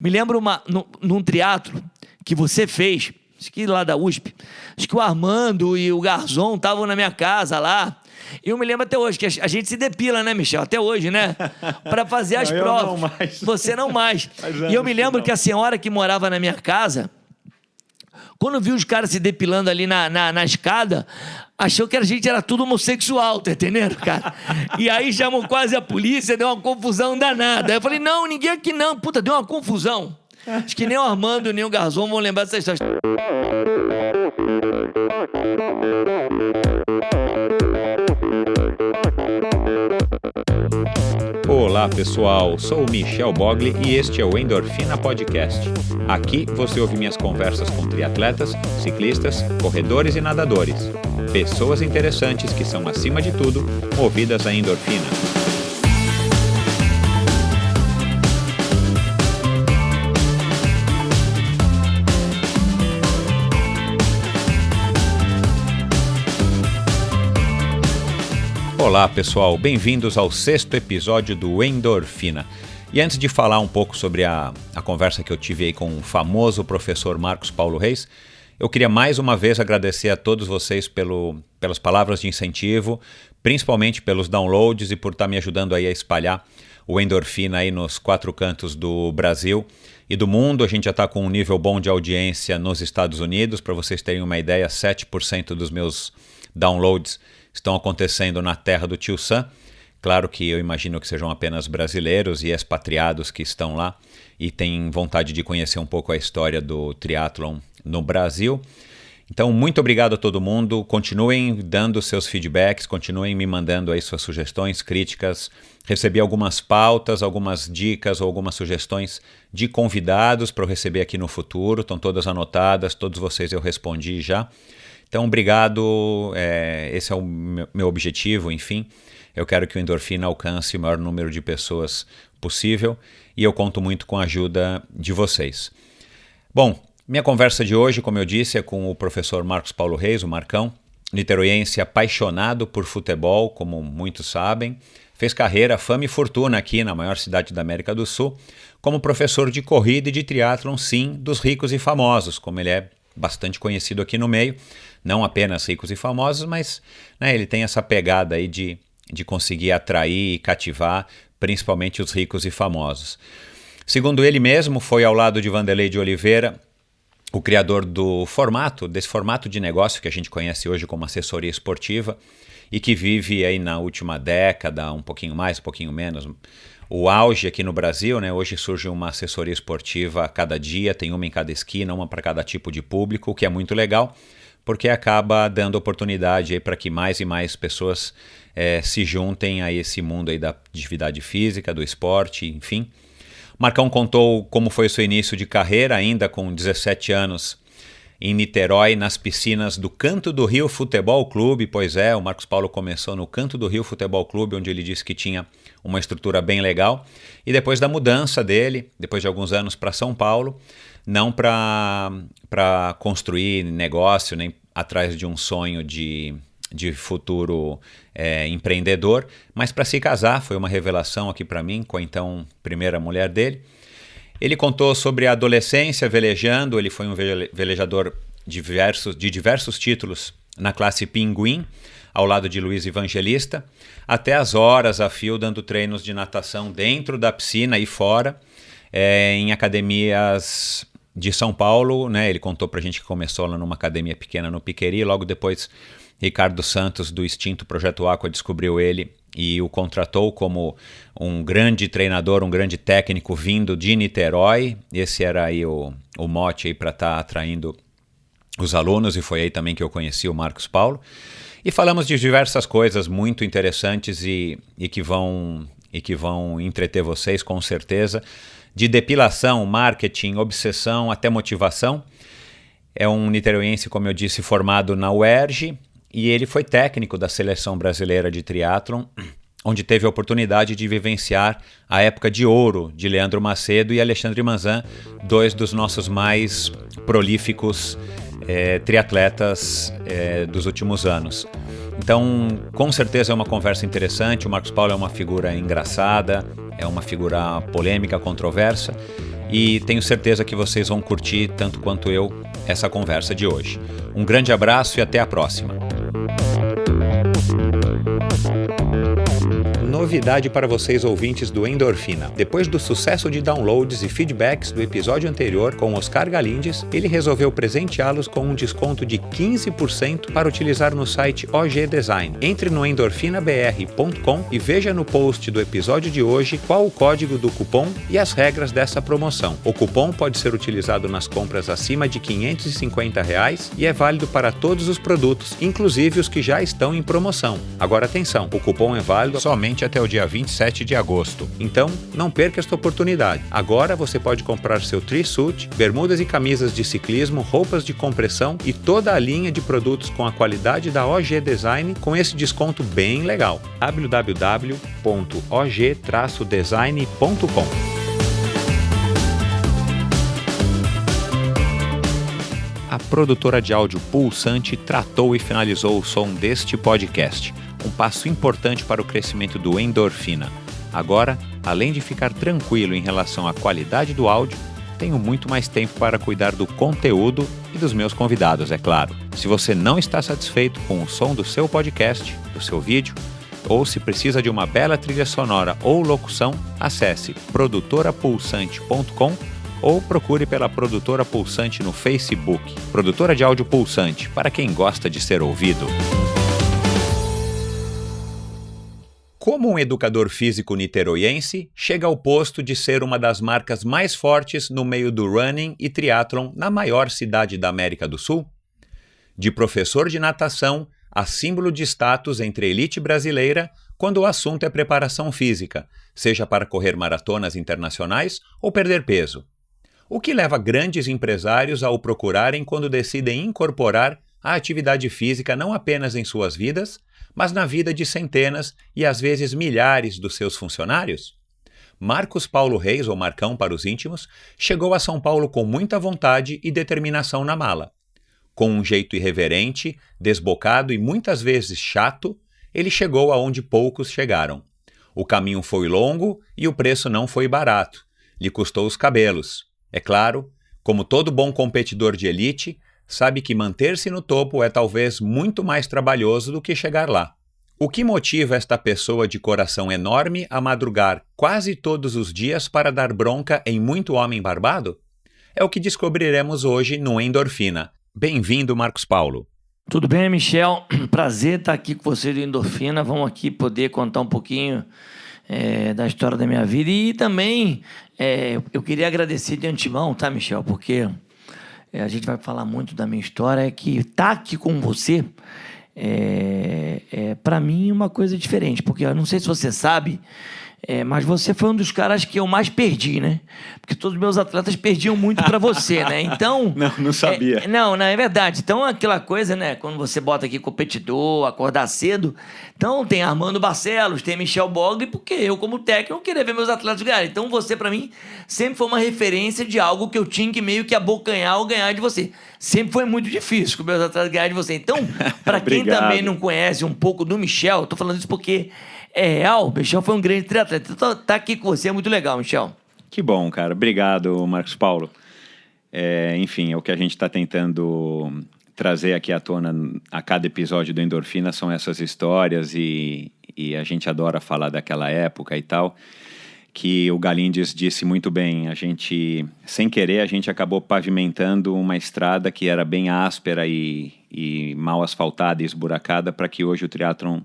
Me lembro num triatlo que você fez, acho que lá da USP, acho que o Armando e o Garzon estavam na minha casa lá. E eu me lembro até hoje, que a gente se depila, né, Michel? Até hoje, né? Para fazer as provas. Eu não mais. Você não mais. E eu me lembro que a senhora que morava na minha casa, quando viu os caras se depilando ali na escada, achou que a gente era tudo homossexual, tá entendendo, cara? E aí chamou quase a polícia, deu uma confusão danada. Aí eu falei, não, ninguém aqui não. Puta, deu uma confusão. Acho que nem o Armando, nem o Garzon vão lembrar dessa história. Olá pessoal, sou o Michel Bogli e este é o Endorfina Podcast. Aqui você ouve minhas conversas com triatletas, ciclistas, corredores e nadadores. Pessoas interessantes que são, acima de tudo, movidas à endorfina. Olá pessoal, bem-vindos ao 6º episódio do Endorfina. E antes de falar um pouco sobre a conversa que eu tive aí com o famoso professor Marcos Paulo Reis, eu queria mais uma vez agradecer a todos vocês pelas palavras de incentivo, principalmente pelos downloads e por estar me ajudando aí a espalhar o Endorfina aí nos 4 cantos do Brasil e do mundo. A gente já está com um nível bom de audiência nos Estados Unidos. Para vocês terem uma ideia, 7% dos meus downloads estão acontecendo na terra do Tio Sam. Claro que eu imagino que sejam apenas brasileiros e expatriados que estão lá e têm vontade de conhecer um pouco a história do triatlon no Brasil. Então, muito obrigado a todo mundo. Continuem dando seus feedbacks, continuem me mandando aí suas sugestões, críticas. Recebi algumas pautas, algumas dicas ou algumas sugestões de convidados para eu receber aqui no futuro. Estão todas anotadas, todos vocês eu respondi já. Então, obrigado, esse é o meu objetivo, enfim. Eu quero que o Endorfina alcance o maior número de pessoas possível e eu conto muito com a ajuda de vocês. Bom, minha conversa de hoje, como eu disse, é com o professor Marcos Paulo Reis, o Marcão, niteroiense apaixonado por futebol, como muitos sabem. Fez carreira, fama e fortuna aqui na maior cidade da América do Sul, como professor de corrida e de triatlon, sim, dos ricos e famosos, como ele é bastante conhecido aqui no meio. Não apenas ricos e famosos, mas ele tem essa pegada aí de conseguir atrair e cativar principalmente os ricos e famosos. Segundo ele mesmo, foi ao lado de Vanderlei de Oliveira o criador desse formato de negócio que a gente conhece hoje como assessoria esportiva e que vive aí na última década, um pouquinho mais, um pouquinho menos, o auge aqui no Brasil, né? Hoje surge uma assessoria esportiva a cada dia, tem uma em cada esquina, uma para cada tipo de público, o que é muito legal, porque acaba dando oportunidade para que mais e mais pessoas se juntem a esse mundo aí da atividade física, do esporte, enfim. Marcão contou como foi o seu início de carreira, ainda com 17 anos, em Niterói, nas piscinas do Canto do Rio Futebol Clube. Pois é, o Marcos Paulo começou no Canto do Rio Futebol Clube, onde ele disse que tinha uma estrutura bem legal. E depois da mudança dele, depois de alguns anos para São Paulo, não para construir negócio, nem atrás de um sonho de futuro empreendedor, mas para se casar. Foi uma revelação aqui para mim, com a então primeira mulher dele. Ele contou sobre a adolescência velejando. Ele foi um velejador de diversos títulos na classe Pinguim, ao lado de Luiz Evangelista, até as horas a fio dando treinos de natação dentro da piscina e fora, em academias de São Paulo, né? Ele contou pra gente que começou lá numa academia pequena no Piqueri. Logo depois, Ricardo Santos, do extinto Projeto Aqua, descobriu ele e o contratou como um grande treinador, um grande técnico vindo de Niterói. Esse era aí o mote aí para estar atraindo os alunos, e foi aí também que eu conheci o Marcos Paulo. E falamos de diversas coisas muito interessantes e que vão entreter vocês, com certeza. De depilação, marketing, obsessão, até motivação. É um niteroense, como eu disse, formado na UERJ, e ele foi técnico da Seleção Brasileira de Triatlon, onde teve a oportunidade de vivenciar a época de ouro de Leandro Macedo e Alexandre Manzan, dois dos nossos mais prolíficos triatletas dos últimos anos. Então, com certeza é uma conversa interessante. O Marcos Paulo é uma figura engraçada, é uma figura polêmica, controversa, e tenho certeza que vocês vão curtir tanto quanto eu essa conversa de hoje. Um grande abraço e até a próxima. Novidade para vocês ouvintes do Endorfina. Depois do sucesso de downloads e feedbacks do episódio anterior com Oscar Galindes, ele resolveu presenteá-los com um desconto de 15% para utilizar no site OG Design. Entre no endorfinabr.com e veja no post do episódio de hoje qual o código do cupom e as regras dessa promoção. O cupom pode ser utilizado nas compras acima de R$ 550 e é válido para todos os produtos, inclusive os que já estão em promoção. Agora atenção, o cupom é válido somente até o dia 27 de agosto. Então, não perca esta oportunidade. Agora você pode comprar seu tri-suit, bermudas e camisas de ciclismo, roupas de compressão e toda a linha de produtos com a qualidade da OG Design com esse desconto bem legal. www.og-design.com. A produtora de áudio Pulsante tratou e finalizou o som deste podcast. Um passo importante para o crescimento do Endorfina. Agora, além de ficar tranquilo em relação à qualidade do áudio, tenho muito mais tempo para cuidar do conteúdo e dos meus convidados, é claro. Se você não está satisfeito com o som do seu podcast, do seu vídeo, ou se precisa de uma bela trilha sonora ou locução, acesse produtorapulsante.com ou procure pela Produtora Pulsante no Facebook. Produtora de áudio Pulsante, para quem gosta de ser ouvido. Como um educador físico niteroiense, chega ao posto de ser uma das marcas mais fortes no meio do running e triatlon na maior cidade da América do Sul? De professor de natação a símbolo de status entre a elite brasileira quando o assunto é preparação física, seja para correr maratonas internacionais ou perder peso. O que leva grandes empresários a o procurarem quando decidem incorporar a atividade física não apenas em suas vidas, mas na vida de centenas e às vezes milhares dos seus funcionários? Marcos Paulo Reis, ou Marcão para os íntimos, chegou a São Paulo com muita vontade e determinação na mala. Com um jeito irreverente, desbocado e muitas vezes chato, ele chegou aonde poucos chegaram. O caminho foi longo e o preço não foi barato. Lhe custou os cabelos. É claro, como todo bom competidor de elite, sabe que manter-se no topo é talvez muito mais trabalhoso do que chegar lá. O que motiva esta pessoa de coração enorme a madrugar quase todos os dias para dar bronca em muito homem barbado? É o que descobriremos hoje no Endorfina. Bem-vindo, Marcos Paulo. Tudo bem, Michel? Prazer estar aqui com você do Endorfina. Vamos aqui poder contar um pouquinho da história da minha vida. E também eu queria agradecer de antemão, tá, Michel? Porque a gente vai falar muito da minha história, que estar aqui com você para mim uma coisa diferente, porque eu não sei se você sabe, mas você foi um dos caras que eu mais perdi, né? Porque todos os meus atletas perdiam muito para você, né? Então... Não sabia. Não, é verdade. Então, aquela coisa, né? Quando você bota aqui competidor, acordar cedo... Então, tem Armando Barcelos, tem Michel Bogli, porque eu, como técnico, queria ver meus atletas ganharem. Então, você, para mim, sempre foi uma referência de algo que eu tinha que meio que abocanhar ou ganhar de você. Sempre foi muito difícil com meus atletas ganharem de você. Então, para quem também não conhece um pouco do Michel, tô falando isso porque... É real, o Michel foi um grande triatleta. Então, tá aqui com você é muito legal, Michel. Que bom, cara. Obrigado, Marcos Paulo. Enfim, é o que a gente está tentando trazer aqui à tona a cada episódio do Endorfina, são essas histórias e a gente adora falar daquela época e tal, que o Galindes disse muito bem. A gente, sem querer, a gente acabou pavimentando uma estrada que era bem áspera e mal asfaltada e esburacada para que hoje o triatlon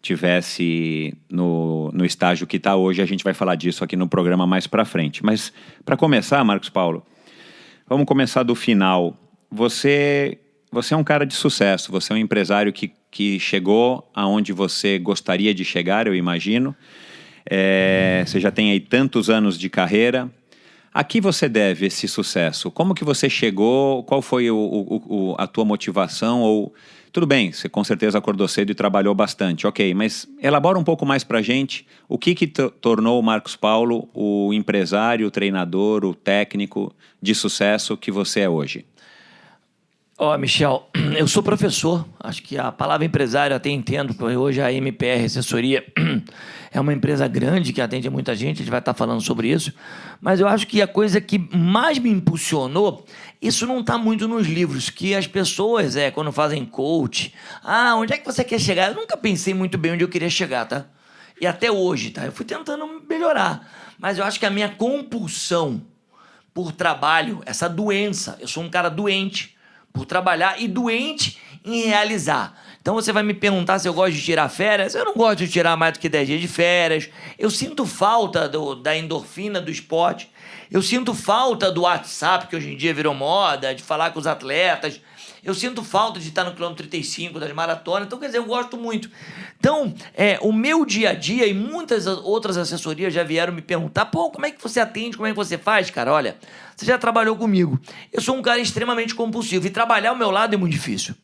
tivesse no estágio que está hoje. A gente vai falar disso aqui no programa mais para frente. Mas, para começar, Marcos Paulo, vamos começar do final. Você é um cara de sucesso, você é um empresário que chegou aonde você gostaria de chegar, eu imagino. Você já tem aí tantos anos de carreira. A que você deve esse sucesso? Como que você chegou? Qual foi a tua motivação? Ou tudo bem, você com certeza acordou cedo e trabalhou bastante, ok, mas elabora um pouco mais pra gente o que tornou o Marcos Paulo o empresário, o treinador, o técnico de sucesso que você é hoje. Michel, eu sou professor, acho que a palavra empresário eu até entendo, porque hoje a MPR Assessoria é uma empresa grande que atende muita gente, a gente vai estar falando sobre isso, mas eu acho que a coisa que mais me impulsionou, isso não está muito nos livros, que as pessoas, quando fazem coach, onde é que você quer chegar? Eu nunca pensei muito bem onde eu queria chegar, tá? E até hoje, tá? Eu fui tentando melhorar, mas eu acho que a minha compulsão por trabalho, essa doença, eu sou um cara doente por trabalhar e doente em realizar. Então você vai me perguntar se eu gosto de tirar férias. Eu não gosto de tirar mais do que 10 dias de férias. Eu sinto falta da endorfina do esporte. Eu sinto falta do WhatsApp, que hoje em dia virou moda, de falar com os atletas. Eu sinto falta de estar no quilômetro 35 das maratonas. Então, quer dizer, eu gosto muito. Então, o meu dia a dia e muitas outras assessorias já vieram me perguntar: como é que você atende, como é que você faz? Cara, olha, você já trabalhou comigo. Eu sou um cara extremamente compulsivo e trabalhar ao meu lado é muito difícil.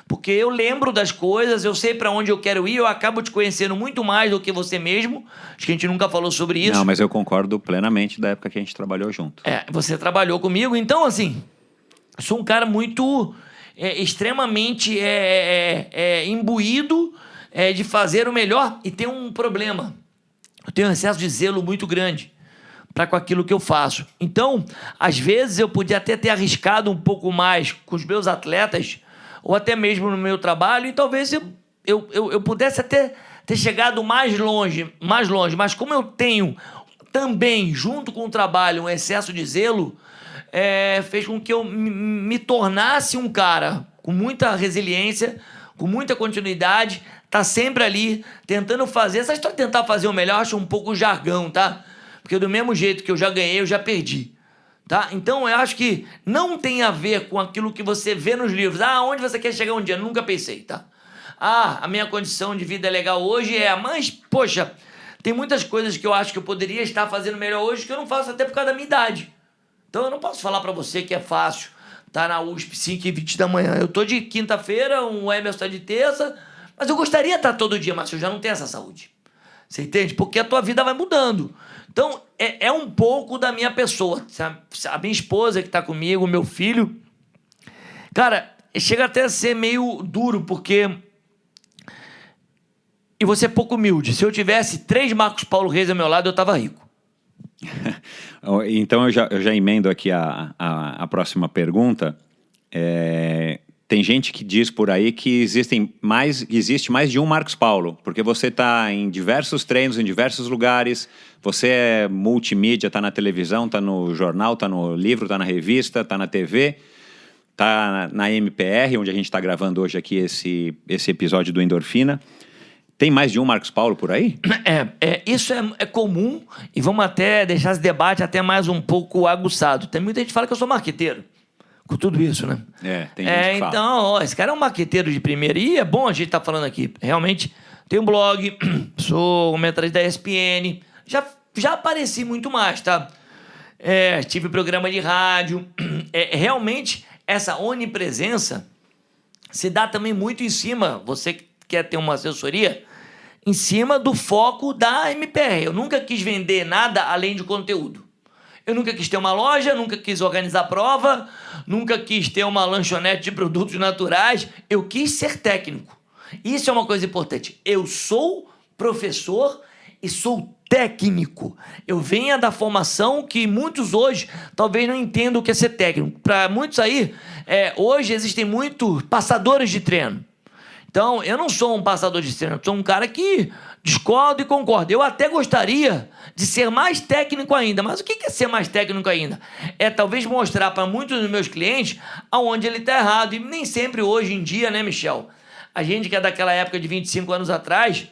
Porque eu lembro das coisas, eu sei para onde eu quero ir, eu acabo te conhecendo muito mais do que você mesmo. Acho que a gente nunca falou sobre isso. Não, mas eu concordo plenamente da época que a gente trabalhou junto. Você trabalhou comigo, então, assim, eu sou um cara muito... extremamente imbuído de fazer o melhor, e tem um problema. Eu tenho um excesso de zelo muito grande para com aquilo que eu faço. Então, às vezes, eu podia até ter arriscado um pouco mais com os meus atletas, ou até mesmo no meu trabalho, e talvez eu pudesse até ter chegado mais longe. Mas como eu tenho também, junto com o trabalho, um excesso de zelo, fez com que eu me tornasse um cara com muita resiliência, com muita continuidade, tá sempre ali tentando fazer. Essa história de tentar fazer o melhor, eu acho um pouco jargão, tá? Porque do mesmo jeito que eu já ganhei, eu já perdi, tá? Então eu acho que não tem a ver com aquilo que você vê nos livros. Onde você quer chegar um dia? Eu nunca pensei, tá? A minha condição de vida é legal hoje, mas, poxa, tem muitas coisas que eu acho que eu poderia estar fazendo melhor hoje que eu não faço até por causa da minha idade. Então eu não posso falar para você que é fácil estar na USP 5h20 da manhã. Eu tô de quinta-feira, o Emerson tá de terça, mas eu gostaria de estar todo dia, mas eu já não tenho essa saúde. Você entende? Porque a tua vida vai mudando. Então é um pouco da minha pessoa. A minha esposa que tá comigo, o meu filho, cara, chega até a ser meio duro, porque... E você é pouco humilde. Se eu tivesse 3 Marcos Paulo Reis ao meu lado, eu tava rico. Então eu já emendo aqui a próxima pergunta. Tem gente que diz por aí que existe mais de um Marcos Paulo, porque você está em diversos treinos, em diversos lugares, você é multimídia, está na televisão, está no jornal, está no livro, está na revista, está na TV, está na MPR, onde a gente está gravando hoje aqui esse episódio do Endorfina. Tem mais de um Marcos Paulo por aí? Isso é comum, e vamos até deixar esse debate até mais um pouco aguçado. Tem muita gente que fala que eu sou marqueteiro, com tudo isso, né? Tem gente que fala. Então, esse cara é um marqueteiro de primeira, e é bom a gente estar falando aqui. Realmente, tenho um blog, sou comentarista da ESPN, já apareci muito mais, tá? Tive programa de rádio. Realmente, essa onipresença se dá também muito em cima, você que quer ter uma assessoria, em cima do foco da MPR. Eu nunca quis vender nada além de conteúdo. Eu nunca quis ter uma loja, nunca quis organizar prova, nunca quis ter uma lanchonete de produtos naturais. Eu quis ser técnico. Isso é uma coisa importante. Eu sou professor e sou técnico. Eu venho da formação que muitos hoje talvez não entendam o que é ser técnico. Para muitos aí, hoje existem muitos passadores de treino. Então, eu não sou um passador de treino, eu sou um cara que discordo e concordo. Eu até gostaria de ser mais técnico ainda, mas o que é ser mais técnico ainda? É talvez mostrar para muitos dos meus clientes aonde ele está errado. E nem sempre hoje em dia, né, Michel? A gente que é daquela época de 25 anos atrás,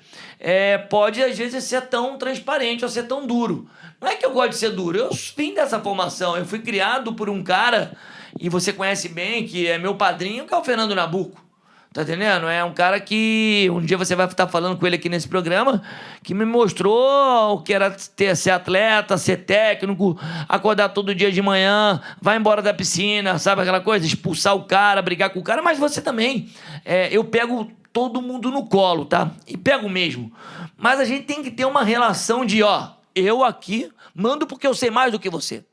pode às vezes ser tão transparente ou ser tão duro. Não é que eu gosto de ser duro, eu vim dessa formação, eu fui criado por um cara, e você conhece bem, que é meu padrinho, que é o Fernando Nabuco. Tá entendendo? É um cara que um dia você vai estar falando com ele aqui nesse programa, que me mostrou o que era ser atleta, ser técnico, acordar todo dia de manhã, vai embora da piscina, sabe aquela coisa? Expulsar o cara, brigar com o cara, mas você também. Eu pego todo mundo no colo, tá? E pego mesmo. Mas a gente tem que ter uma relação de, eu aqui mando porque eu sei mais do que você.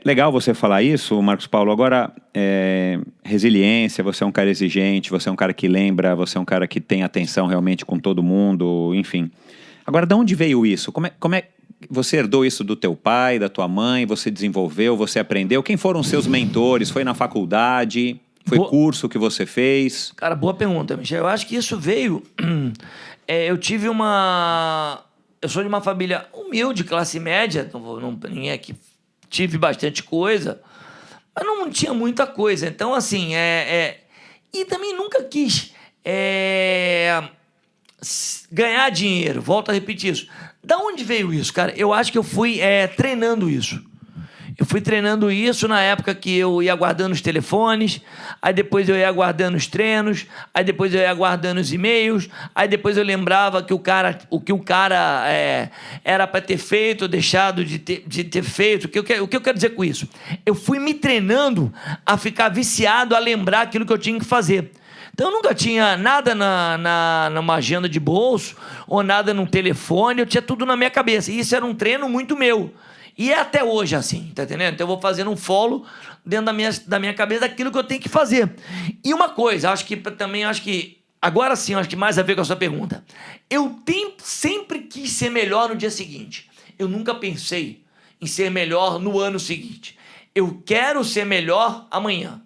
Legal você falar isso, Marcos Paulo. Agora, resiliência, você é um cara exigente, você é um cara que lembra, você é um cara que tem atenção realmente com todo mundo, enfim. Agora, de onde veio isso? Como é você herdou isso do teu pai, da tua mãe? Você desenvolveu, você aprendeu? Quem foram os seus mentores? Foi na faculdade? Foi curso que você fez? Cara, boa pergunta, Michel. Eu acho que isso veio... eu tive uma... Eu sou de uma família humilde, classe média. Ninguém aqui tive bastante coisa, mas não tinha muita coisa. Então, assim... E também nunca quis ganhar dinheiro. Volto a repetir isso. Da onde veio isso, cara? Eu acho que eu fui treinando isso. Eu fui treinando isso na época que eu ia guardando os telefones, aí depois eu ia guardando os treinos, aí depois eu ia guardando os e-mails, aí depois eu lembrava que o que o cara era para ter feito ou deixado de ter feito. O que eu quero dizer com isso? Eu fui me treinando a ficar viciado a lembrar aquilo que eu tinha que fazer. Então, eu nunca tinha nada numa agenda de bolso ou nada no telefone, eu tinha tudo na minha cabeça. E isso era um treino muito meu. E é até hoje assim, tá entendendo? Então, eu vou fazendo um follow dentro da minha cabeça daquilo que eu tenho que fazer. E uma coisa, acho que agora sim, acho que mais a ver com a sua pergunta. Eu sempre quis ser melhor no dia seguinte. Eu nunca pensei em ser melhor no ano seguinte. Eu quero ser melhor amanhã.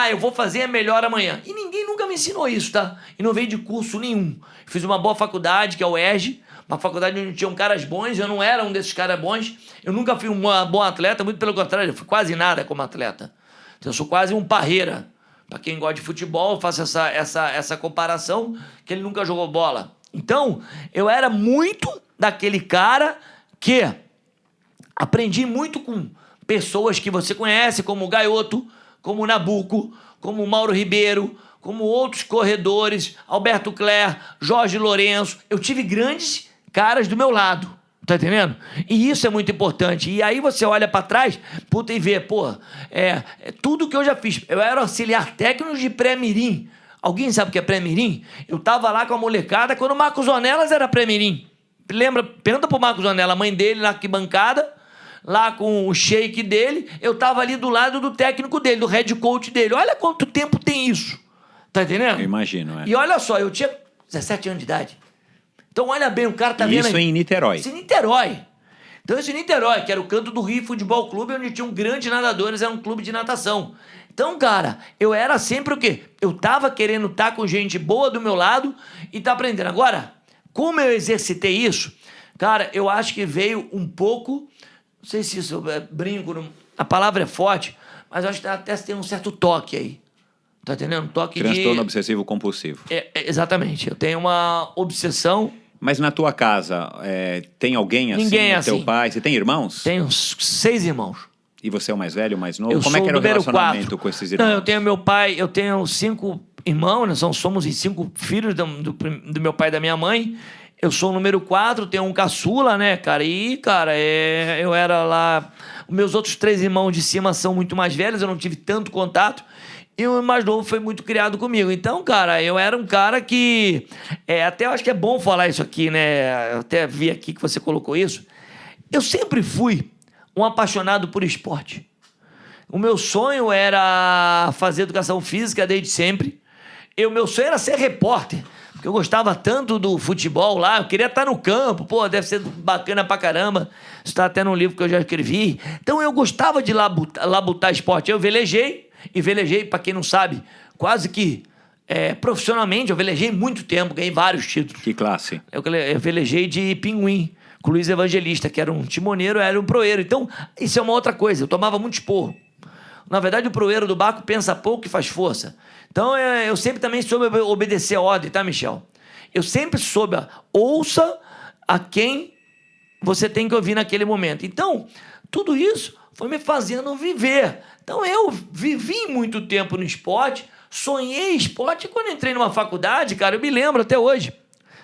Eu vou fazer melhor amanhã. E ninguém nunca me ensinou isso, tá? E não veio de curso nenhum. Fiz uma boa faculdade, que é o ERJ, uma faculdade onde tinham caras bons, eu não era um desses caras bons. Eu nunca fui um bom atleta, muito pelo contrário, eu fui quase nada como atleta. Então, eu sou quase um parreira. Para quem gosta de futebol, eu faço essa comparação, que ele nunca jogou bola. Então, eu era muito daquele cara que aprendi muito com pessoas que você conhece, como o Gaioto, como o Nabuco, como o Mauro Ribeiro, como outros corredores, Alberto Cler, Jorge Lourenço. Eu tive grandes caras do meu lado, tá entendendo? E isso é muito importante. E aí você olha pra trás, e vê, tudo que eu já fiz. Eu era auxiliar técnico de pré-mirim. Alguém sabe o que é pré-mirim? Eu tava lá com a molecada quando o Marcos Ornelas era pré-mirim. Pergunta pro Marcos Ornelas, a mãe dele na arquibancada, lá com o shake dele, eu tava ali do lado do técnico dele, do head coach dele. Olha quanto tempo tem isso. Tá entendendo? Eu imagino, E olha só, eu tinha 17 anos de idade. Então olha bem, o cara tá vendo... Isso em Niterói. Isso em Niterói. Então esse Niterói, que era o Canto do Rio Futebol Clube, onde tinham grandes nadadores, era um clube de natação. Então, cara, eu era sempre o quê? Eu tava querendo estar com gente boa do meu lado e tá aprendendo. Agora, como eu exercitei isso, cara, eu acho que veio um pouco... Não sei se isso brinco, a palavra é forte, mas eu acho que até tem um certo toque aí. Tá entendendo? Um toque transtorno obsessivo compulsivo. Exatamente. Eu tenho uma obsessão. Mas na tua casa, tem alguém assim? Ninguém assim. Teu pai? Você tem irmãos? Tenho 6 irmãos. E você é o mais velho, o mais novo? Como é que era o relacionamento 4. com esses irmãos? Não, eu tenho meu pai, eu tenho 5 irmãos, né? Somos 5 filhos do meu pai e da minha mãe. Eu sou o número 4, tenho um caçula, né, cara? E, cara, eu era lá... Os meus outros 3 irmãos de cima são muito mais velhos, eu não tive tanto contato. E o mais novo foi muito criado comigo. Então, cara, eu era um cara que... até eu acho que é bom falar isso aqui, né? Eu até vi aqui que você colocou isso. Eu sempre fui um apaixonado por esporte. O meu sonho era fazer educação física desde sempre. Meu sonho era ser repórter. Porque eu gostava tanto do futebol lá, eu queria estar no campo, deve ser bacana pra caramba. Isso está até num livro que eu já escrevi. Então eu gostava de labutar esporte. Eu velejei, pra quem não sabe, quase que profissionalmente, eu velejei muito tempo, ganhei vários títulos. Que classe? Eu velejei de pinguim, com o Luiz Evangelista, que era um timoneiro, era um proeiro. Então, isso é uma outra coisa, eu tomava muito esporro. Na verdade, o proeiro do barco pensa pouco e faz força. Então, eu sempre também soube obedecer a ordem, tá, Michel? Eu sempre soube, ouça a quem você tem que ouvir naquele momento. Então, tudo isso foi me fazendo viver. Então, eu vivi muito tempo no esporte, sonhei esporte, e quando entrei numa faculdade, cara, eu me lembro até hoje.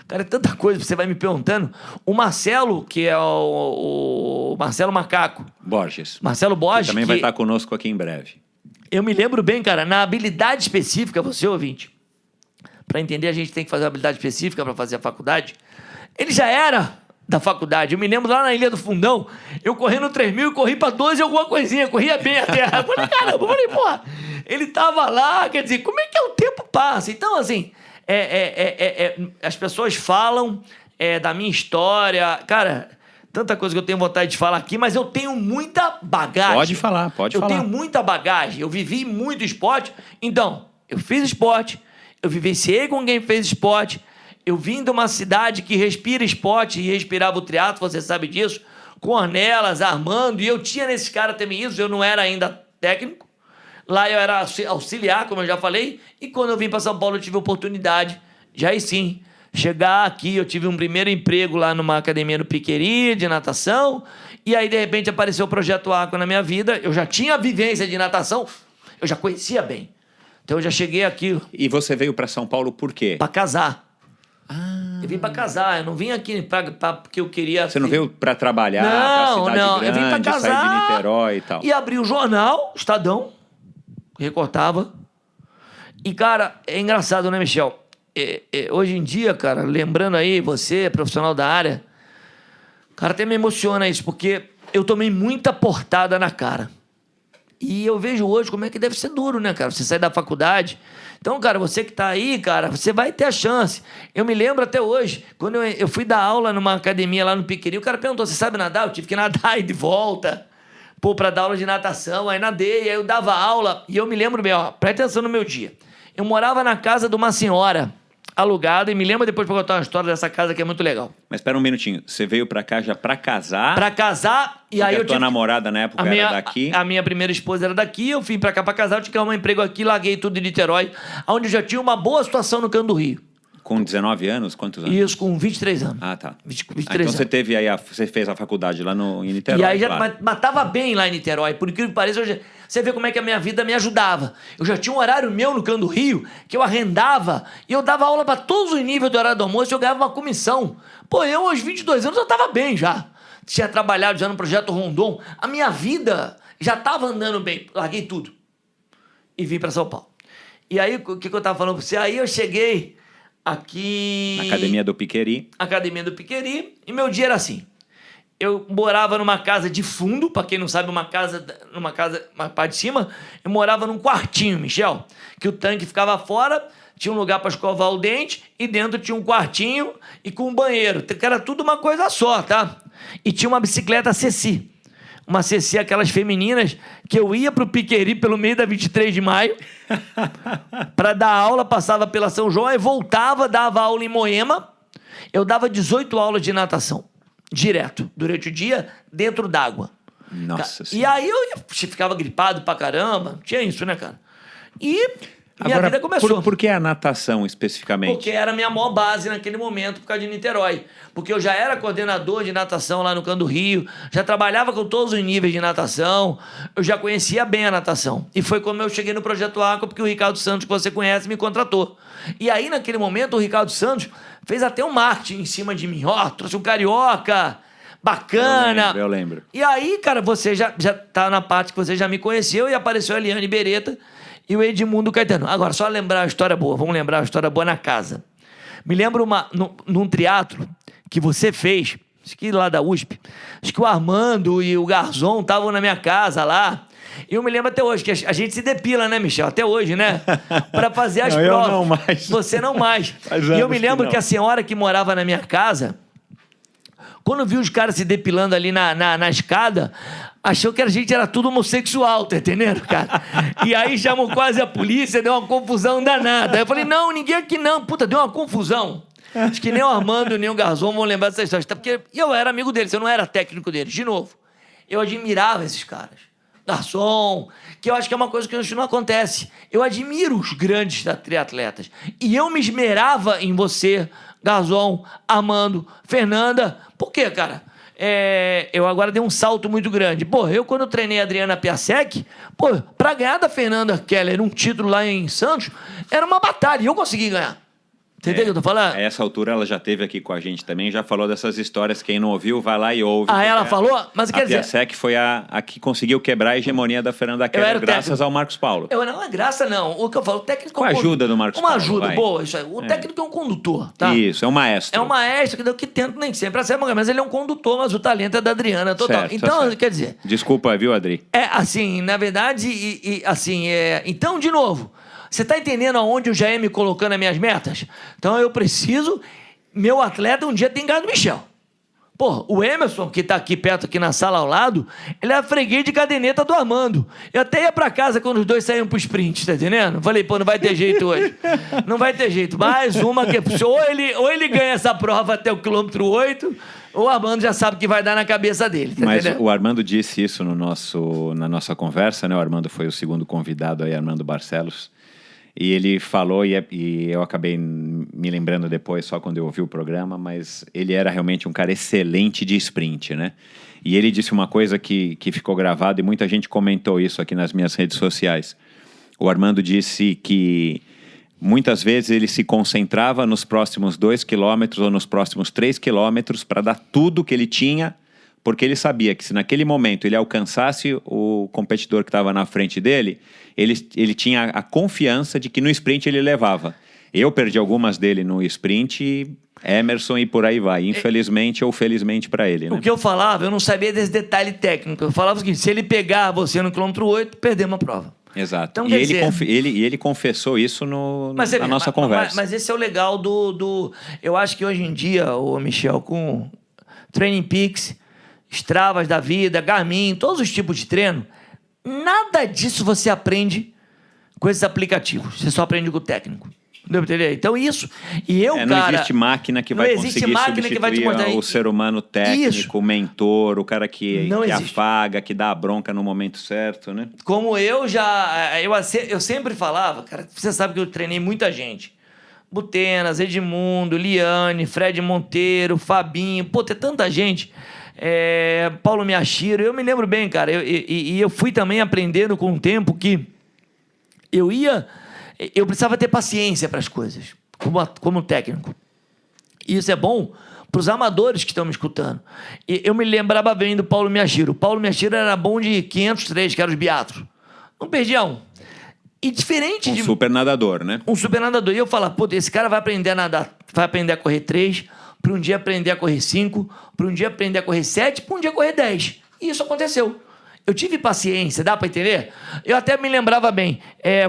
Cara, é tanta coisa que você vai me perguntando. O Marcelo, que é o Marcelo Macaco. Borges. Marcelo Borges. Que também vai estar conosco aqui em breve. Eu me lembro bem, cara, na habilidade específica, você ouvinte, para entender a gente tem que fazer uma habilidade específica para fazer a faculdade. Ele já era da faculdade. Eu me lembro lá na Ilha do Fundão, eu correndo 3.000 e corri pra 12 alguma coisinha, corria bem a terra. Eu falei, caramba, porra, ele tava lá, quer dizer, como é que o tempo passa? Então, assim, as pessoas falam da minha história, cara, tanta coisa que eu tenho vontade de falar aqui, mas eu tenho muita bagagem. Pode falar. Eu tenho muita bagagem, eu vivi muito esporte, então, eu fiz esporte, eu vivenciei com quem fez esporte, eu vim de uma cidade que respira esporte e respirava o triatlo, você sabe disso, com Ornelas, Armando, e eu tinha nesses caras também isso, eu não era ainda técnico, lá eu era auxiliar, como eu já falei, e quando eu vim para São Paulo eu tive a oportunidade de aí sim chegar aqui. Eu tive um primeiro emprego lá numa academia no Piqueri, de natação, e aí de repente apareceu o Projeto Aqua na minha vida. Eu já tinha vivência de natação, eu já conhecia bem, então eu já cheguei aqui. E você veio para São Paulo por quê? Para casar. Eu vim para casar, eu não vim aqui porque eu queria... Você não veio para trabalhar, para cidade grande, eu vim para casar, sair de Niterói e tal. E abri o jornal, Estadão, recortava. E, cara, é engraçado, né, Michel? Hoje em dia, cara, lembrando aí, você, profissional da área, cara, até me emociona isso, porque eu tomei muita portada na cara. E eu vejo hoje como é que deve ser duro, né, cara? Você sai da faculdade. Então, cara, você que tá aí, cara, você vai ter a chance. Eu me lembro até hoje, quando eu fui dar aula numa academia lá no Piqueri, o cara perguntou, você sabe nadar? Eu tive que nadar e de volta, pra dar aula de natação. Aí nadei, aí eu dava aula. E eu me lembro bem, presta atenção no meu dia. Eu morava na casa de uma senhora alugada, e me lembro depois pra contar uma história dessa casa que é muito legal. Mas espera um minutinho, você veio pra cá já pra casar? Pra casar, e aí eu tua namorada na época era daqui? A minha primeira esposa era daqui, eu vim pra cá pra casar, eu tinha que arrumar um emprego aqui, larguei tudo em Niterói, onde eu já tinha uma boa situação no Canto do Rio. Com 19 anos? Quantos anos? Isso, com 23 anos. Ah, tá. 23 então anos. você teve aí, você fez a faculdade lá em Niterói. E aí claro. mas tava bem lá em Niterói, por incrível que pareça, você vê como é que a minha vida me ajudava. Eu já tinha um horário meu no Canto do Rio, que eu arrendava, e eu dava aula para todos os níveis do horário do almoço, e eu ganhava uma comissão. Pô, eu aos 22 anos eu tava bem já. Tinha trabalhado já no Projeto Rondon. A minha vida já tava andando bem. Larguei tudo. E vim para São Paulo. E aí, o que eu tava falando pra você? Aí eu cheguei aqui... Na Academia do Piqueri. Academia do Piqueri. E meu dia era assim. Eu morava numa casa de fundo, para quem não sabe, uma parte de cima. Eu morava num quartinho, Michel, que o tanque ficava fora, tinha um lugar para escovar o dente, e dentro tinha um quartinho e com um banheiro. Era tudo uma coisa só, tá? E tinha uma bicicleta Ceci. Uma Ceci, aquelas femininas, que eu ia pro Piqueri pelo meio da 23 de maio, para dar aula, passava pela São João, aí voltava, dava aula em Moema. Eu dava 18 aulas de natação. Direto, durante o dia, dentro d'água. Nossa Senhora. E aí eu ficava gripado pra caramba. Tinha isso, né, cara? E minha vida começou. Por que a natação, especificamente? Porque era a minha maior base naquele momento, por causa de Niterói. Porque eu já era coordenador de natação lá no Canto do Rio, já trabalhava com todos os níveis de natação, eu já conhecia bem a natação. E foi como eu cheguei no Projeto Aqua, porque o Ricardo Santos, que você conhece, me contratou. E aí, naquele momento, o Ricardo Santos fez até um marketing em cima de mim. Trouxe um carioca, bacana. Eu lembro. E aí, cara, você já tá na parte que você já me conheceu, e apareceu a Eliane Beretta e o Edmundo Caetano. Agora, só lembrar uma história boa. Vamos lembrar uma história boa na casa. Me lembro num triatlo que você fez, acho que lá da USP, acho que o Armando e o Garzon estavam na minha casa lá. E eu me lembro até hoje, que a gente se depila, né, Michel? Até hoje, né? Para fazer as provas. Eu não mais. Você não mais. E eu me lembro que a senhora que morava na minha casa, quando viu os caras se depilando ali na escada, achou que a gente era tudo homossexual, tá entendendo, cara? E aí chamou quase a polícia, deu uma confusão danada. Aí eu falei, não, ninguém aqui não. Puta, deu uma confusão. Acho que nem o Armando, nem o Garzon vão lembrar dessa história. Porque eu era amigo deles, eu não era técnico deles. De novo, eu admirava esses caras. Garçom, que eu acho que é uma coisa que hoje não acontece. Eu admiro os grandes triatletas. E eu me esmerava em você, Garzon, Armando, Fernanda. Por quê, cara? Eu agora dei um salto muito grande. Eu quando treinei a Adriana Piasek, pra ganhar da Fernanda Keller um título lá em Santos, era uma batalha. E eu consegui ganhar. Entendeu o que eu tô falando? A essa altura ela já esteve aqui com a gente também, já falou dessas histórias. Quem não ouviu, vai lá e ouve. Ela falou? Mas quer dizer... A Piasec foi a que conseguiu quebrar a hegemonia da Fernanda Keller graças ao Marcos Paulo. Não é graça, não. O que eu falo, o técnico... Com a ajuda do Marcos Paulo. Uma ajuda, boa. Isso aí. O técnico é um condutor, tá? Isso, é um maestro. É um maestro que tenta nem sempre acertar, mas ele é um condutor, mas o talento é da Adriana total. Certo, então, certo. quer dizer... Desculpa, viu, Adri? Assim, na verdade, então, de novo... Você está entendendo aonde eu já ia me colocando as minhas metas? Então eu preciso... Meu atleta um dia tem que ganhar do Michel. Pô, o Emerson, que está aqui perto, aqui na sala ao lado, ele é freguês de caderneta do Armando. Eu até ia para casa quando os dois saíam pro sprint, tá entendendo? Falei, pô, não vai ter jeito hoje. Não vai ter jeito. Mais uma que... ou ele ganha essa prova até o quilômetro 8... O Armando já sabe o que vai dar na cabeça dele. Tá Mas entendendo? o Armando disse isso na nossa conversa, né? O Armando foi o segundo convidado aí, Armando Barcelos. E ele falou, e eu acabei me lembrando depois, só quando eu ouvi o programa, mas ele era realmente um cara excelente de sprint, né? E ele disse uma coisa que ficou gravada, e muita gente comentou isso aqui nas minhas redes sociais. O Armando disse que muitas vezes ele se concentrava nos próximos 2 quilômetros ou nos próximos 3 quilômetros para dar tudo que ele tinha, porque ele sabia que se naquele momento ele alcançasse o competidor que estava na frente dele, ele tinha a confiança de que no sprint ele levava. Eu perdi algumas dele no sprint, Emerson e por aí vai, infelizmente ou felizmente para ele. Né? O que eu falava, eu não sabia desse detalhe técnico. Eu falava o seguinte, se ele pegar você no quilômetro 8, perdemos a prova. Exato. Então, e ele confessou isso na nossa conversa. Mas esse é o legal do... Eu acho que hoje em dia, o Michel, com Training Peaks, Stravas da vida, Garmin, todos os tipos de treino, nada disso você aprende com esses aplicativos. Você só aprende com o técnico. Deu pra entender? Então isso... não existe máquina que vai conseguir substituir o ser humano técnico, isso. o mentor, o cara que afaga, que dá a bronca no momento certo, né? Como eu sempre falava, cara, você sabe que eu treinei muita gente. Butenas, Edmundo, Liane, Fred Monteiro, Fabinho, pô, tem tanta gente. Paulo Miyashiro, eu me lembro bem, cara. Eu fui também aprendendo com o tempo que eu precisava ter paciência para as coisas, como técnico. E isso é bom para os amadores que estão me escutando. E eu me lembrava bem do Paulo Miyashiro. O Paulo Miyashiro era bom de 503, que era os biatros. Não perdia um. E diferente de... Um super nadador, né? Um super nadador. E eu falava, pô, esse cara vai aprender a nadar, vai aprender a correr 3, para um dia aprender a correr 5, para um dia aprender a correr 7, para um dia correr 10. E isso aconteceu. Eu tive paciência, dá para entender? Eu até me lembrava bem,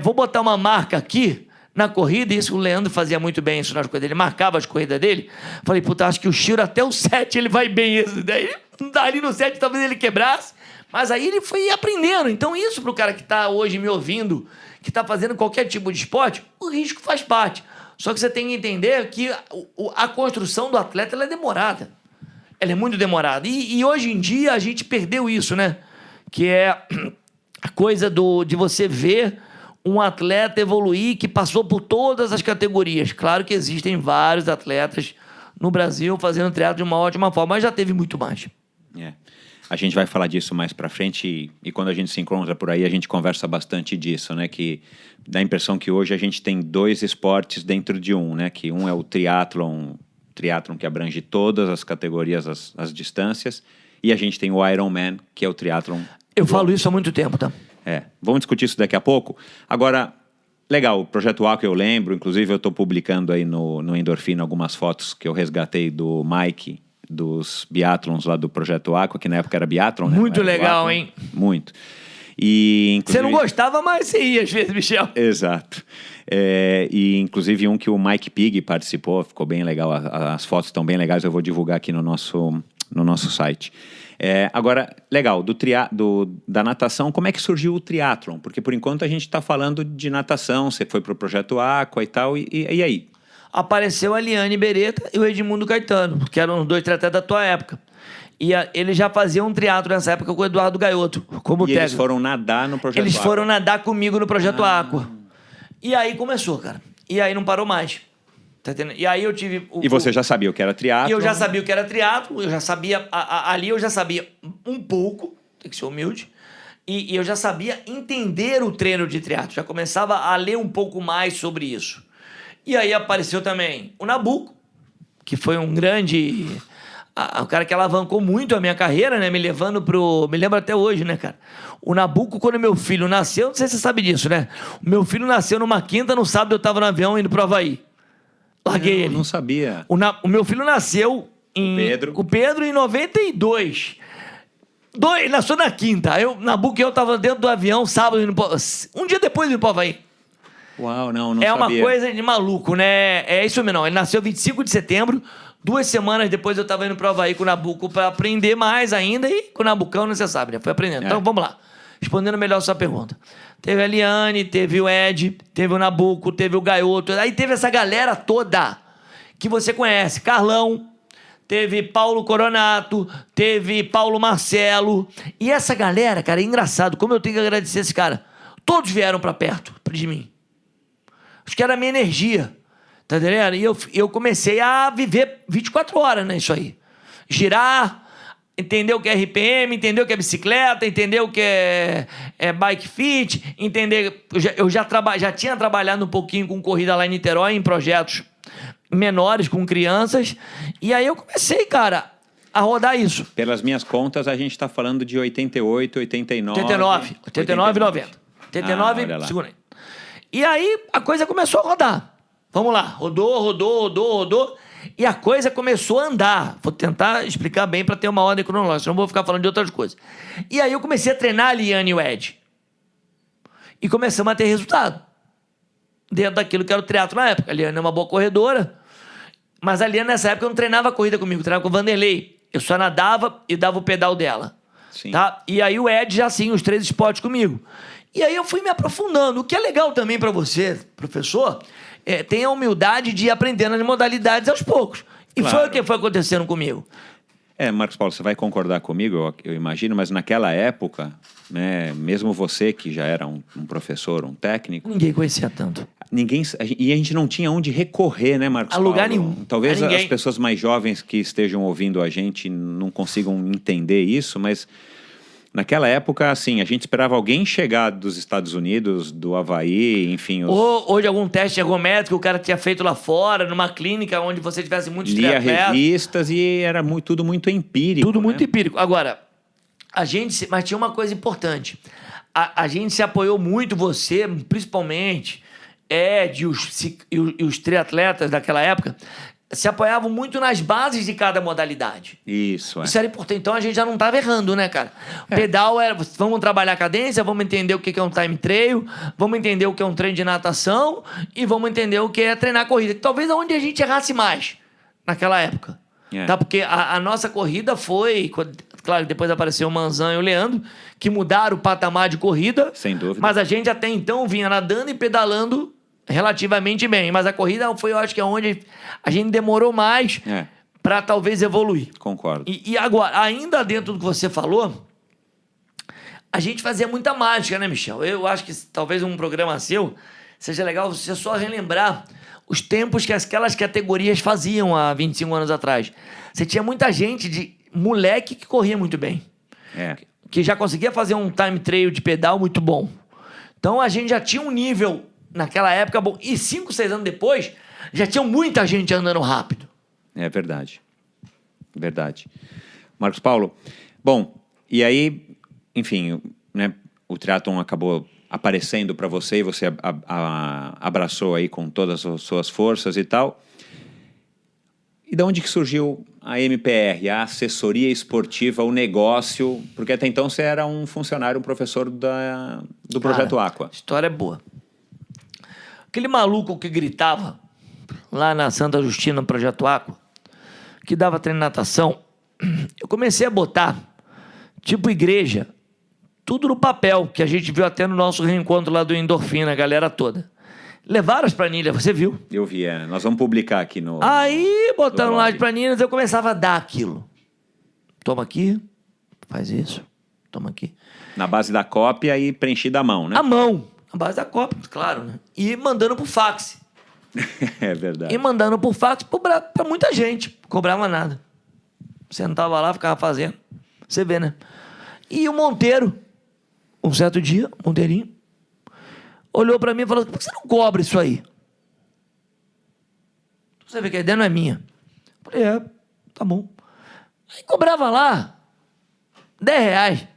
vou botar uma marca aqui na corrida, e isso o Leandro fazia muito bem isso nas corridas, ele marcava as corridas dele. Falei, puta, acho que o Chiro até o 7 ele vai bem isso. Daí ali no 7 talvez ele quebrasse, mas aí ele foi aprendendo. Então isso pro cara que está hoje me ouvindo, que está fazendo qualquer tipo de esporte, o risco faz parte. Só que você tem que entender que a construção do atleta ela é demorada. Ela é muito demorada. E hoje em dia a gente perdeu isso, né? Que é a coisa de você ver um atleta evoluir que passou por todas as categorias. Claro que existem vários atletas no Brasil fazendo triatlo de uma ótima forma, mas já teve muito mais. A gente vai falar disso mais pra frente e quando a gente se encontra por aí, a gente conversa bastante disso, né? Que dá a impressão que hoje a gente tem 2 esportes dentro de um, né? Que um é o triatlon que abrange todas as categorias, as distâncias, e a gente tem o Ironman, que é o triatlon. Eu falo isso há muito tempo, tá? Vamos discutir isso daqui a pouco. Agora, legal, o Projeto Aqua eu lembro, inclusive eu estou publicando aí no Endorfina algumas fotos que eu resgatei do Mike, dos biatlons lá do Projeto Aqua, que na época era biatlon, né? Muito legal, Aqua, hein? Muito. E, inclusive... Você não gostava, mas você ia às vezes, Michel. Exato. E inclusive um que o Mike Pig participou, ficou bem legal, as fotos estão bem legais, eu vou divulgar aqui no nosso site. Agora, legal, da natação, como é que surgiu o triatlon? Porque por enquanto a gente está falando de natação, você foi para o Projeto Aqua e tal, e aí? Apareceu a Liane Beretta e o Edmundo Caetano, que eram os 2 triatletas da tua época. E eles já faziam um triatlo nessa época com o Eduardo Gaioto, como técnico. Eles foram nadar no Projeto Aqua? Eles foram nadar comigo no Projeto Aqua. E aí começou, cara. E aí não parou mais. Tá entendendo? E aí eu tive... E você já sabia o que era triatlo? E eu já sabia o que era triatlo, eu já sabia... Ali eu já sabia um pouco, tem que ser humilde, e eu já sabia entender o treino de triatlo, já começava a ler um pouco mais sobre isso. E aí apareceu também o Nabucco, que foi um grande... o cara que alavancou muito a minha carreira, né? Me levando pro... Me lembro até hoje, né, cara? O Nabucco, quando meu filho nasceu... Não sei se você sabe disso, né? O meu filho nasceu numa quinta, no sábado eu tava no avião indo pro Havaí. Larguei ele. Não sabia. O meu filho nasceu O o Pedro em 92. Ele nasceu na quinta. Nabucco e eu tava dentro do avião, sábado, um dia depois indo pro Havaí. Uau, não sabia. sabia. Uma coisa de maluco, né? É isso mesmo, não. Ele nasceu 25 de setembro. 2 semanas depois eu tava indo pro Havaí com o Nabucco pra aprender mais ainda. E com o Nabucão, você sabe, né? Foi aprendendo. Então, vamos lá. Respondendo melhor a sua pergunta. Teve a Liane, teve o Ed, teve o Nabucco, teve o Gaioto. Aí teve essa galera toda que você conhece. Carlão, teve Paulo Coronato, teve Paulo Marcelo. E essa galera, cara, é engraçado. Como eu tenho que agradecer esse cara. Todos vieram pra perto de mim. Acho que era a minha energia. Tá entendendo? E eu comecei a viver 24 horas, né? Isso aí. Girar, entender o que é RPM, entender o que é bicicleta, entender o que é bike fit, entender... Eu já tinha trabalhado um pouquinho com corrida lá em Niterói, em projetos menores, com crianças. E aí eu comecei, cara, a rodar isso. Pelas minhas contas, a gente tá falando de 88, 89... 89 e 90. 89, segura aí. E aí a coisa começou a rodar. Vamos lá, rodou. E a coisa começou a andar. Vou tentar explicar bem para ter uma ordem cronológica, senão vou ficar falando de outras coisas. E aí eu comecei a treinar a Liane e o Ed. E começamos a ter resultado. Dentro daquilo que era o triatlo na época. A Liane é uma boa corredora, mas a Liane nessa época não treinava corrida comigo, treinava com o Vanderlei. Eu só nadava e dava o pedal dela. Sim. Tá? E aí o Ed já sim, os 3 esportes comigo. E aí eu fui me aprofundando. O que é legal também para você, professor, tem a humildade de ir aprendendo as modalidades aos poucos. E Claro. foi o que foi acontecendo comigo. Marcos Paulo, você vai concordar comigo, eu imagino, mas naquela época, né, mesmo você que já era um professor, um técnico... Ninguém conhecia tanto. E a gente não tinha onde recorrer, né, Marcos Paulo? A lugar nenhum. Talvez as pessoas mais jovens que estejam ouvindo a gente não consigam entender isso, mas... Naquela época, assim, a gente esperava alguém chegar dos Estados Unidos, do Havaí, enfim... Ou de algum teste ergométrico que o cara tinha feito lá fora, numa clínica onde você tivesse muitos triatletas. Lia revistas e era tudo muito empírico. Tudo muito empírico. Agora, mas tinha uma coisa importante. A gente se apoiou muito, você, principalmente, Ed e os triatletas daquela época, se apoiavam muito nas bases de cada modalidade. Isso era importante. Então a gente já não estava errando, né, cara? Pedal era... Vamos trabalhar a cadência, vamos entender o que é um time trail, vamos entender o que é um treino de natação e vamos entender o que é treinar corrida. Talvez onde a gente errasse mais naquela época. Tá? Porque a nossa corrida foi... Claro, depois apareceu o Manzan e o Leandro, que mudaram o patamar de corrida. Sem dúvida. Mas a gente até então vinha nadando e pedalando relativamente bem, mas a corrida foi, eu acho que é onde a gente demorou mais para talvez evoluir. Concordo. E agora, ainda dentro do que você falou, a gente fazia muita mágica, né, Michel? Eu acho que talvez um programa seu seja legal você só relembrar os tempos que aquelas categorias faziam há 25 anos atrás. Você tinha muita gente de moleque que corria muito bem. Que já conseguia fazer um time trail de pedal muito bom. Então a gente já tinha um nível... Naquela época, bom, e 5, 6 anos depois, já tinha muita gente andando rápido. É verdade. Verdade. Marcos Paulo, bom, e aí, enfim, né, o triatlon acabou aparecendo para você e você abraçou aí com todas as suas forças e tal. E de onde que surgiu a MPR, a assessoria esportiva, o negócio? Porque até então você era um funcionário, um professor do Projeto Aqua. A história é boa. Aquele maluco que gritava lá na Santa Justina, no Projeto Aqua, que dava treino de natação, eu comecei a botar, tipo igreja, tudo no papel, que a gente viu até no nosso reencontro lá do Endorfina, a galera toda. Levaram as planilhas, você viu? Eu vi, nós vamos publicar aqui no... Aí, botando lá as planilhas, eu começava a dar aquilo. Toma aqui, faz isso, toma aqui. Na base da cópia e preenchida à mão, né? À mão. A base da cópia, claro, né? E mandando por fax. É verdade. E mandando por fax pra muita gente. Cobrava nada. Sentava lá, ficava fazendo. Você vê, né? E o Monteiro, um certo dia, Monteirinho, olhou pra mim e falou: por que você não cobra isso aí? Você vê que a ideia não é minha. Falei, tá bom. Aí cobrava lá R$10.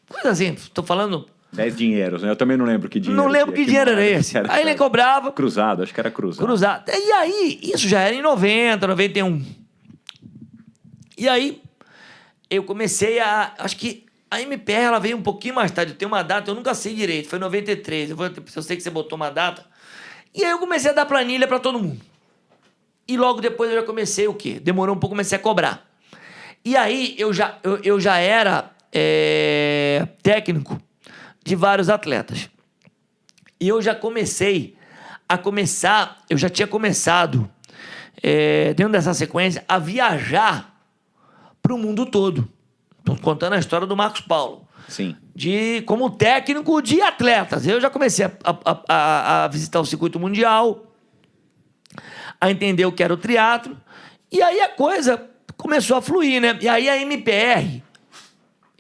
Coisa assim, tô falando... 10 dinheiros, né? Eu também não lembro que dinheiro. Não lembro que dinheiro era esse. Aí ele cobrava... Cruzado, acho que era cruzado. Cruzado. E aí, isso já era em 90, 91. E aí, eu comecei a... Acho que a MPR, ela veio um pouquinho mais tarde. Eu tenho uma data, eu nunca sei direito. Foi em 93. Eu sei que você botou uma data. E aí eu comecei a dar planilha para todo mundo. E logo depois eu já comecei o quê? Demorou um pouco, comecei a cobrar. E aí, eu já era técnico de vários atletas. E eu já eu já tinha começado, dentro dessa sequência, a viajar para o mundo todo. Estou contando a história do Marcos Paulo. Sim. Como técnico de atletas. Eu já comecei a visitar o circuito mundial, a entender o que era o triatlo, e aí a coisa começou a fluir, né? E aí a MPR,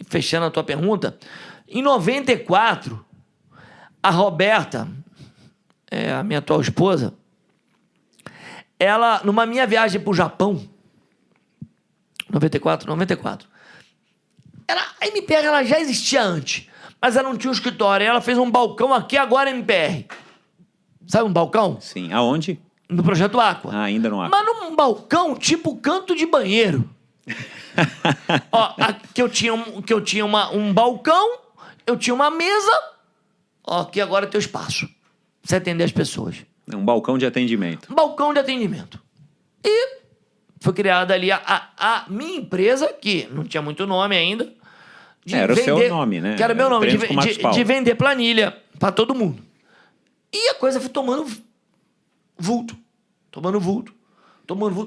fechando a tua pergunta, em 94, a Roberta, a minha atual esposa, ela, numa minha viagem para o Japão, 94, a MPR ela já existia antes, mas ela não tinha um escritório. Ela fez um balcão aqui, agora MPR. Sabe um balcão? Sim. Aonde? No Projeto Aqua. Ainda no Aqua. Mas num balcão tipo canto de banheiro. Ó, que eu tinha um balcão, eu tinha uma mesa. Ó, aqui agora é teu espaço. Pra você atender as pessoas. Um balcão de atendimento. Um balcão de atendimento. E foi criada ali a minha empresa, que não tinha muito nome ainda. Era o seu nome, né? Que era o meu nome, de vender planilha para todo mundo. E a coisa foi tomando vulto.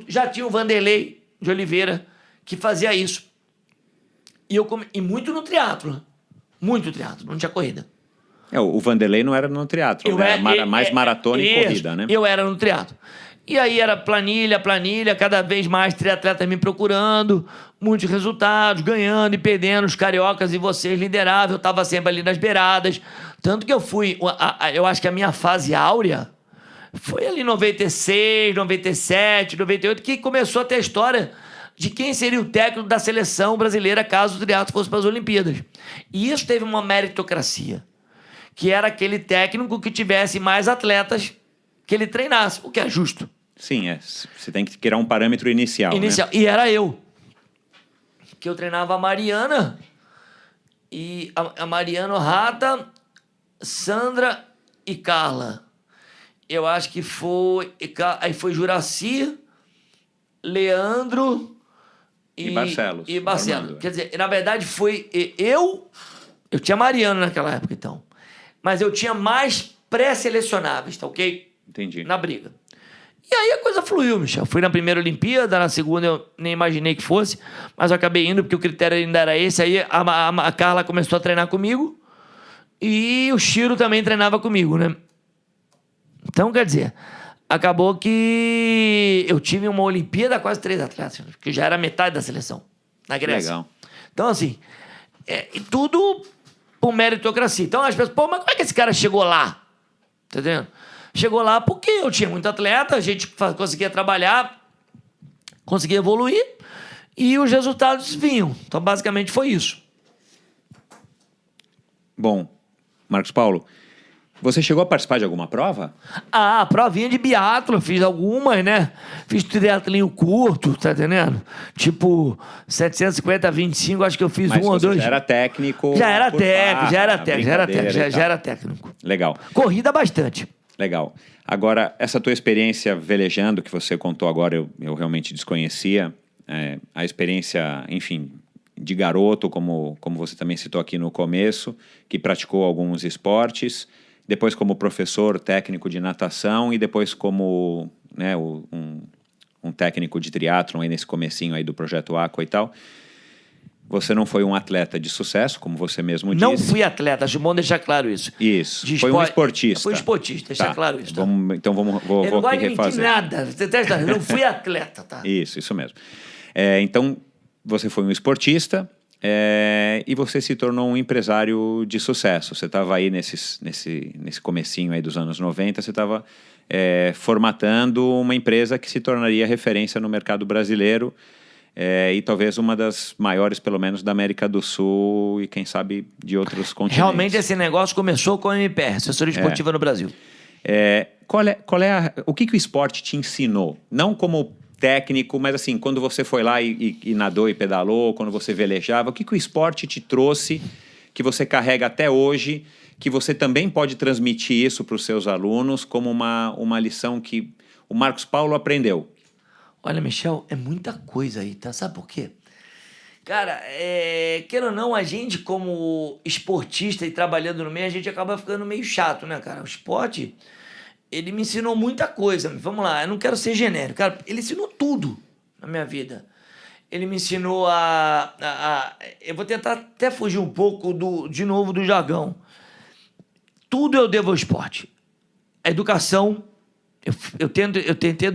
Já tinha o Vanderlei de Oliveira, que fazia isso. E muito no triatlo. Muito triatlo, não tinha corrida. O Vanderlei não era no triatlo, era mais maratona e corrida, né? Eu era no triatlo. E aí era planilha, cada vez mais triatletas me procurando, muitos resultados, ganhando e perdendo, os cariocas e vocês lideravam, eu estava sempre ali nas beiradas. Tanto que eu fui, eu acho que a minha fase áurea foi ali 96, 97, 98, que começou a ter a história de quem seria o técnico da seleção brasileira caso o triatlo fosse para as Olimpíadas. E isso teve uma meritocracia, que era aquele técnico que tivesse mais atletas que ele treinasse, o que é justo. Sim, você tem que criar um parâmetro inicial. Né? E era eu. Que eu treinava a Mariana, e a Mariana Rata, Sandra e Carla. Eu acho que foi... Aí foi Juraci, Leandro e Barcelos. Quer dizer, na verdade foi eu tinha Mariana naquela época, então. Mas eu tinha mais pré-selecionáveis, tá ok? Entendi. Na briga. E aí a coisa fluiu, Michel. Fui na primeira Olimpíada, na segunda eu nem imaginei que fosse, mas eu acabei indo porque o critério ainda era esse. Aí a Carla começou a treinar comigo e o Chiro também treinava comigo, né? Então, quer dizer, acabou que eu tive uma Olimpíada quase 3 atletas, que já era metade da seleção, na Grécia. Legal. Então, assim, e tudo por meritocracia. Então as pessoas, mas como é que esse cara chegou lá? Tá entendendo? Chegou lá porque eu tinha muito atleta, a gente conseguia trabalhar, conseguia evoluir e os resultados vinham. Então, basicamente, foi isso. Bom, Marcos Paulo, você chegou a participar de alguma prova? Provinha de biatlo, fiz algumas, né? Fiz triatlinho curto, tá entendendo? Tipo, 750 a 25, acho que eu fiz mas um ou dois. Já era técnico? Já era técnico. Legal. Corrida bastante. Legal. Agora, essa tua experiência velejando que você contou agora, eu realmente desconhecia. A experiência, enfim, de garoto, como você também citou aqui no começo, que praticou alguns esportes, depois como professor técnico de natação e depois como, né, um técnico de triatlon aí nesse comecinho aí do Projeto Aqua e tal. Você não foi um atleta de sucesso, como você mesmo disse. Não fui atleta, acho bom deixar claro isso. Isso, foi um esportista. Foi esportista, deixar claro isso. Tá? Então vou aqui refazer. Nada, não fui atleta, tá? Isso mesmo. Então, você foi um esportista, e você se tornou um empresário de sucesso. Você estava aí nesse comecinho aí dos anos 90, você estava formatando uma empresa que se tornaria referência no mercado brasileiro, e talvez uma das maiores, pelo menos, da América do Sul e, quem sabe, de outros continentes. Realmente esse negócio começou com a MPR, assessoria esportiva no Brasil. O que o esporte te ensinou? Não como técnico, mas assim, quando você foi lá e nadou e pedalou, quando você velejava, o que o esporte te trouxe, que você carrega até hoje, que você também pode transmitir isso para os seus alunos como uma lição que o Marcos Paulo aprendeu? Olha, Michel, é muita coisa aí, tá? Sabe por quê? Cara, queira ou não, a gente como esportista e trabalhando no meio, a gente acaba ficando meio chato, né, cara? O esporte, ele me ensinou muita coisa. Vamos lá, eu não quero ser genérico. Cara, ele ensinou tudo na minha vida. Ele me ensinou eu vou tentar até fugir um pouco, de novo, do jargão. Tudo eu devo ao esporte. A educação, eu tentei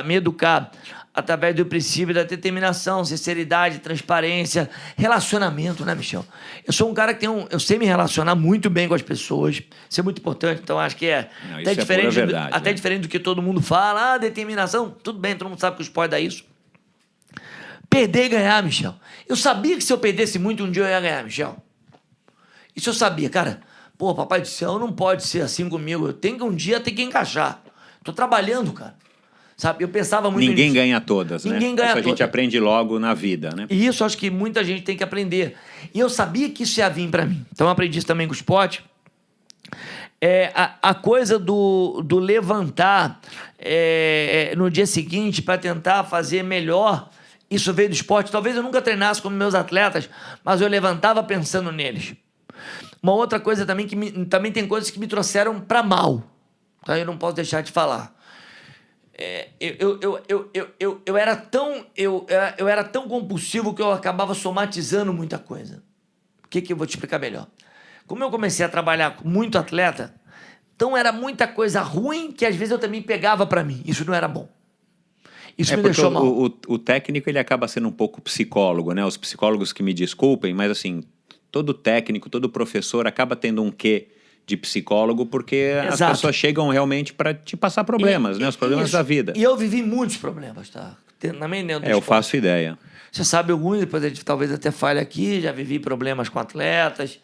me educar através do princípio da determinação, sinceridade, transparência, relacionamento, né, Michel? Eu sou um cara que eu sei me relacionar muito bem com as pessoas. Isso é muito importante, então acho que não, até diferente, verdade, até diferente do que todo mundo fala. Determinação, tudo bem, todo mundo sabe que o esporte dá isso. Perder e ganhar, Michel. Eu sabia que se eu perdesse muito, um dia eu ia ganhar, Michel. Isso eu sabia, cara. Pô, papai do céu, não pode ser assim comigo. Eu tenho que um dia ter que encaixar. Tô trabalhando, cara. Sabe? Eu pensava muito Ninguém ganha todas, né? Ninguém ganha todas. Isso a gente aprende logo na vida, né? E isso acho que muita gente tem que aprender. E eu sabia que isso ia vir para mim. Então eu aprendi isso também com o esporte. A coisa do levantar no dia seguinte para tentar fazer melhor, isso veio do esporte. Talvez eu nunca treinasse como meus atletas, mas eu levantava pensando neles. Uma outra coisa também, também tem coisas que me trouxeram para mal. Então eu não posso deixar de falar. Eu era tão compulsivo que eu acabava somatizando muita coisa. O que eu vou te explicar melhor? Como eu comecei a trabalhar com muito atleta, então era muita coisa ruim que às vezes eu também pegava para mim. Isso não era bom. Isso me deixou mal. O técnico, ele acaba sendo um pouco psicólogo, né? Os psicólogos que me desculpem, mas assim, todo técnico, todo professor acaba tendo um quê de psicólogo, porque as pessoas chegam realmente para te passar problemas, né? Os problemas da vida. E eu vivi muitos problemas, tá? Eu faço ideia. Você sabe alguns, depois a gente talvez até fale aqui, já vivi problemas com atletas.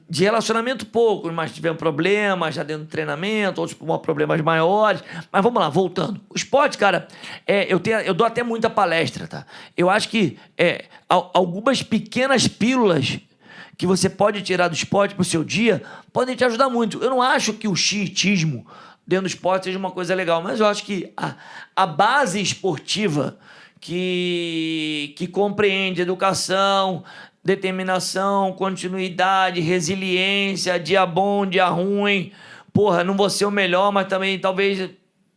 De relacionamento pouco, mas tivemos problemas já dentro do treinamento, outros problemas maiores. Mas vamos lá, voltando. O esporte, cara, eu dou até muita palestra, tá? Eu acho que algumas pequenas pílulas que você pode tirar do esporte para o seu dia podem te ajudar muito. Eu não acho que o xiitismo dentro do esporte seja uma coisa legal, mas eu acho que a base esportiva que compreende educação, determinação, continuidade, resiliência, dia bom, dia ruim. Porra, não vou ser o melhor, mas também talvez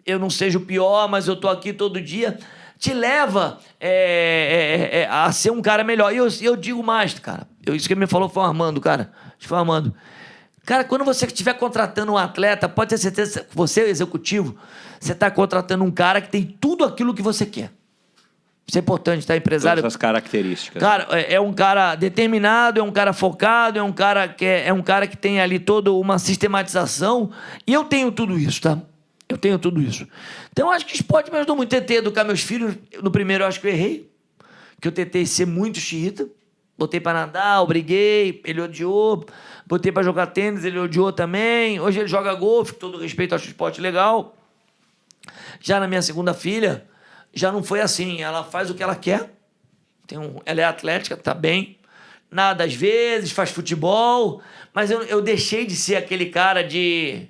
eu não seja o pior, mas eu tô aqui todo dia. Te leva a ser um cara melhor. E eu digo mais, cara. Isso que ele me falou foi o Armando, cara. Foi o Armando. Cara, quando você estiver contratando um atleta, pode ter certeza que você, executivo, você está contratando um cara que tem tudo aquilo que você quer. Isso é importante, tá? Empresário. Todas as características. Cara, é um cara determinado, é um cara focado, é um cara que tem ali toda uma sistematização. E eu tenho tudo isso, tá? Eu tenho tudo isso. Então, eu acho que o esporte me ajudou muito. Tentei educar meus filhos. No primeiro, eu acho que eu errei. Que eu tentei ser muito xiita. Botei para nadar, eu briguei, ele odiou. Botei para jogar tênis, ele odiou também. Hoje ele joga golfe, com todo respeito, acho o esporte legal. Já na minha segunda filha, já não foi assim. Ela faz o que ela quer. Ela é atlética, tá bem. Nada às vezes, faz futebol. Mas eu deixei de ser aquele cara de...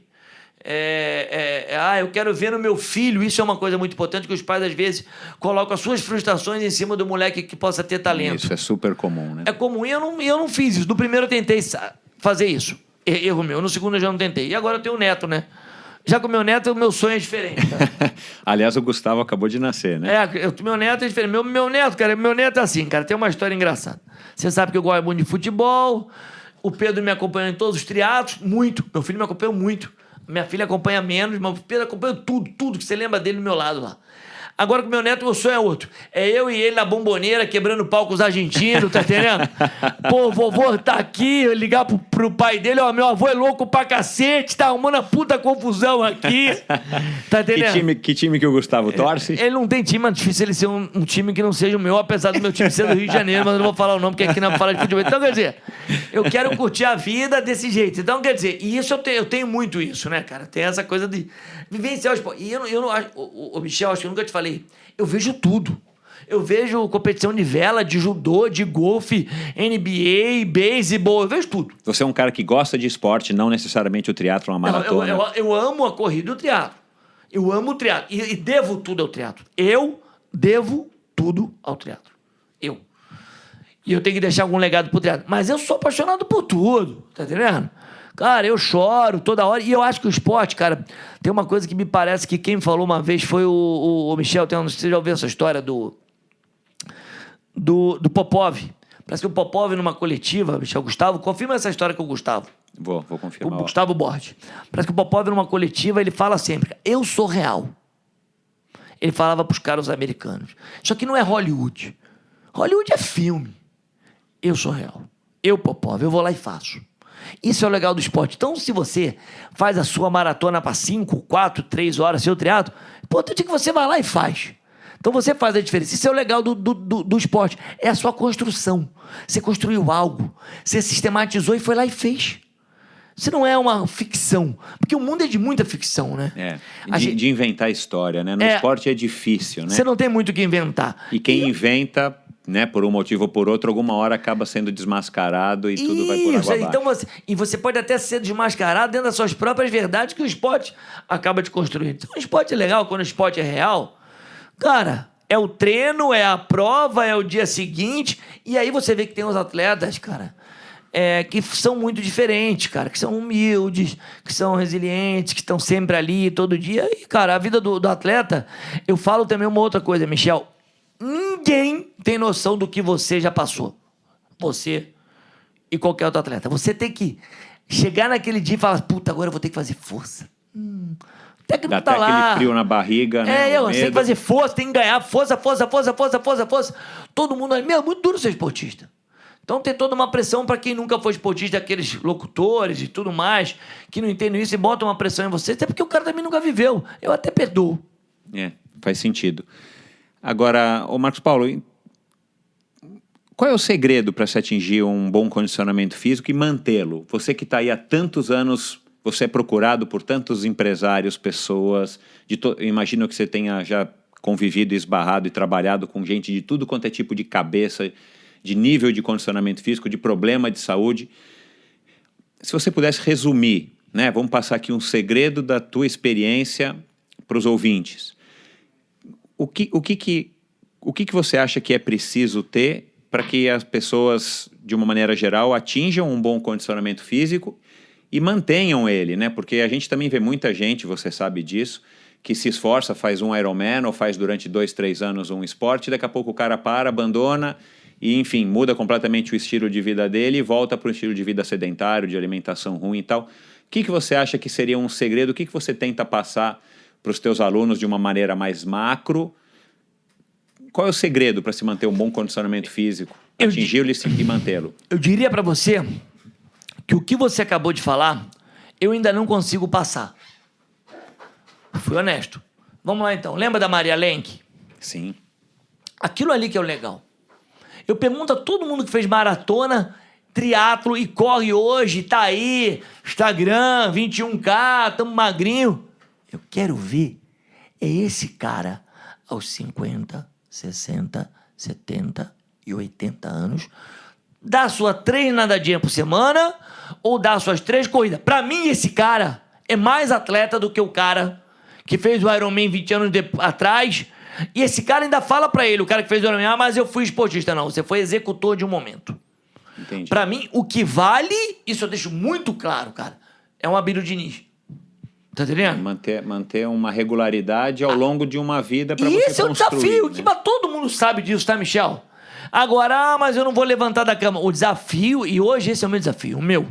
eu quero ver no meu filho. Isso é uma coisa muito importante, que os pais às vezes colocam as suas frustrações em cima do moleque que possa ter talento. Isso é super comum, né? É comum, e eu não fiz isso. No primeiro eu tentei fazer isso, erro meu. No segundo eu já não tentei. E agora eu tenho um neto, né? Já com o meu neto, o meu sonho é diferente, tá? Aliás, o Gustavo acabou de nascer, né? Meu neto é diferente. Meu neto, cara, meu neto é assim, cara, tem uma história engraçada. Você sabe que eu gosto muito de futebol. O Pedro me acompanhou em todos os triatlos, muito. Meu filho me acompanhou muito. Minha filha acompanha menos, mas o Pedro acompanha tudo que você lembra dele do meu lado lá. Agora com meu neto, meu sonho é outro. É eu e ele na bomboneira, quebrando pau com os argentinos, tá entendendo? Pô, o vovô tá aqui, eu ligar pro pai dele, ó, meu avô é louco pra cacete, tá arrumando a puta confusão aqui. Tá entendendo? Que time que o Gustavo torce? Ele não tem time, mas é difícil ele ser um time que não seja o meu, apesar do meu time ser do Rio de Janeiro, mas eu não vou falar o nome, porque aqui não fala de futebol. Então, quer dizer, eu quero curtir a vida desse jeito. Então, quer dizer, e isso eu tenho muito isso, né, cara? Tem essa coisa de vivenciar o esporte. E eu não acho, Michel, acho que eu nunca te falei, eu vejo tudo. Eu vejo competição de vela, de judô, de golfe, NBA, beisebol, eu vejo tudo. Você é um cara que gosta de esporte, não necessariamente o triatlo, uma maratona. Eu amo a corrida e o triatlo. Eu amo o triatlo. E devo tudo ao triatlo. Eu devo tudo ao triatlo. E eu tenho que deixar algum legado pro triatlo. Mas eu sou apaixonado por tudo, tá entendendo? Cara, eu choro toda hora. E eu acho que o esporte, cara, tem uma coisa que me parece que quem falou uma vez foi o Michel. Não sei se você já ouviu essa história do Popov. Parece que o Popov, numa coletiva, Michel, Gustavo, confirma essa história com o Gustavo. Vou confirmar. O Gustavo Borges. Parece que o Popov, numa coletiva, ele fala sempre, eu sou real. Ele falava pros caras americanos. Isso aqui não é Hollywood. Hollywood é filme. Eu sou real. Eu, Popov, eu vou lá e faço. Isso é o legal do esporte. Então, se você faz a sua maratona para 5, 4, 3 horas, seu triatlo, importante é que você vai lá e faz. Então, você faz a diferença. Isso é o legal do esporte. É a sua construção. Você construiu algo. Você sistematizou e foi lá e fez. Isso não é uma ficção. Porque o mundo é de muita ficção, né? De inventar história, né? No esporte é difícil, né? Você não tem muito o que inventar. E quem inventa, né, por um motivo ou por outro, alguma hora acaba sendo desmascarado e tudo vai por água abaixo. Então você pode até ser desmascarado dentro das suas próprias verdades que o esporte acaba de construir. Então o esporte é legal quando o esporte é real. Cara, é o treino, é a prova, é o dia seguinte. E aí você vê que tem uns atletas, cara, que são muito diferentes, cara, que são humildes, que são resilientes, que estão sempre ali todo dia. E, cara, a vida do atleta, eu falo também uma outra coisa, Michel. Ninguém tem noção do que você já passou. Você e qualquer outro atleta. Você tem que chegar naquele dia e falar, puta, agora eu vou ter que fazer força. Até que não tá lá. Aquele frio na barriga, né? Você tem que fazer força, tem que ganhar força. Todo mundo... é muito duro ser esportista. Então tem toda uma pressão para quem nunca foi esportista, aqueles locutores e tudo mais, que não entendem isso e botam uma pressão em você, até porque o cara também nunca viveu. Eu até perdoo. Faz sentido. Agora, ô Marcos Paulo, qual é o segredo para se atingir um bom condicionamento físico e mantê-lo? Você que está aí há tantos anos, você é procurado por tantos empresários, pessoas, imagino que você tenha já convivido, esbarrado e trabalhado com gente de tudo quanto é tipo de cabeça, de nível de condicionamento físico, de problema de saúde. Se você pudesse resumir, né, vamos passar aqui um segredo da tua experiência para os ouvintes. O que você acha que é preciso ter para que as pessoas, de uma maneira geral, atinjam um bom condicionamento físico e mantenham ele, né? Porque a gente também vê muita gente, você sabe disso, que se esforça, faz um Ironman ou faz durante 2, 3 anos um esporte, daqui a pouco o cara abandona e, enfim, muda completamente o estilo de vida dele e volta para um estilo de vida sedentário, de alimentação ruim e tal. O que você acha que seria um segredo? O que você tenta passar para os teus alunos de uma maneira mais macro? Qual é o segredo para se manter um bom condicionamento físico, atingi-lo e mantê-lo? Eu diria para você que o que você acabou de falar, eu ainda não consigo passar. Fui honesto. Vamos lá, então. Lembra da Maria Lenk? Sim. Aquilo ali que é o legal. Eu pergunto a todo mundo que fez maratona, triatlo e corre hoje, tá aí, Instagram, 21K, tamo magrinho. Eu quero ver esse cara aos 50, 60, 70 e 80 anos dar sua 3 nadadinhas por semana ou dar suas 3 corridas. Pra mim, esse cara é mais atleta do que o cara que fez o Ironman 20 anos atrás. E esse cara ainda fala pra ele, o cara que fez o Ironman, mas eu fui esportista. Não, você foi executor de um momento. Entendi. Pra mim, o que vale, isso eu deixo muito claro, cara, é um Abílio Diniz. Tá entendendo? Manter uma regularidade ao longo de uma vida para você construir. Esse é o desafio, né? Que todo mundo sabe disso, tá, Michel? Agora, mas eu não vou levantar da cama. O desafio, e hoje esse é o meu desafio, o meu.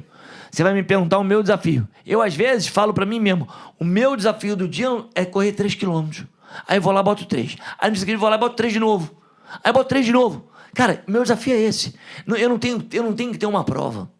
Você vai me perguntar o meu desafio. Eu, às vezes, falo pra mim mesmo, o meu desafio do dia é correr 3 quilômetros. Aí eu vou lá e boto 3. Aí no dia seguinte eu vou lá e boto 3 de novo. Aí eu boto 3 de novo. Cara, meu desafio é esse. Eu não tenho que ter uma prova.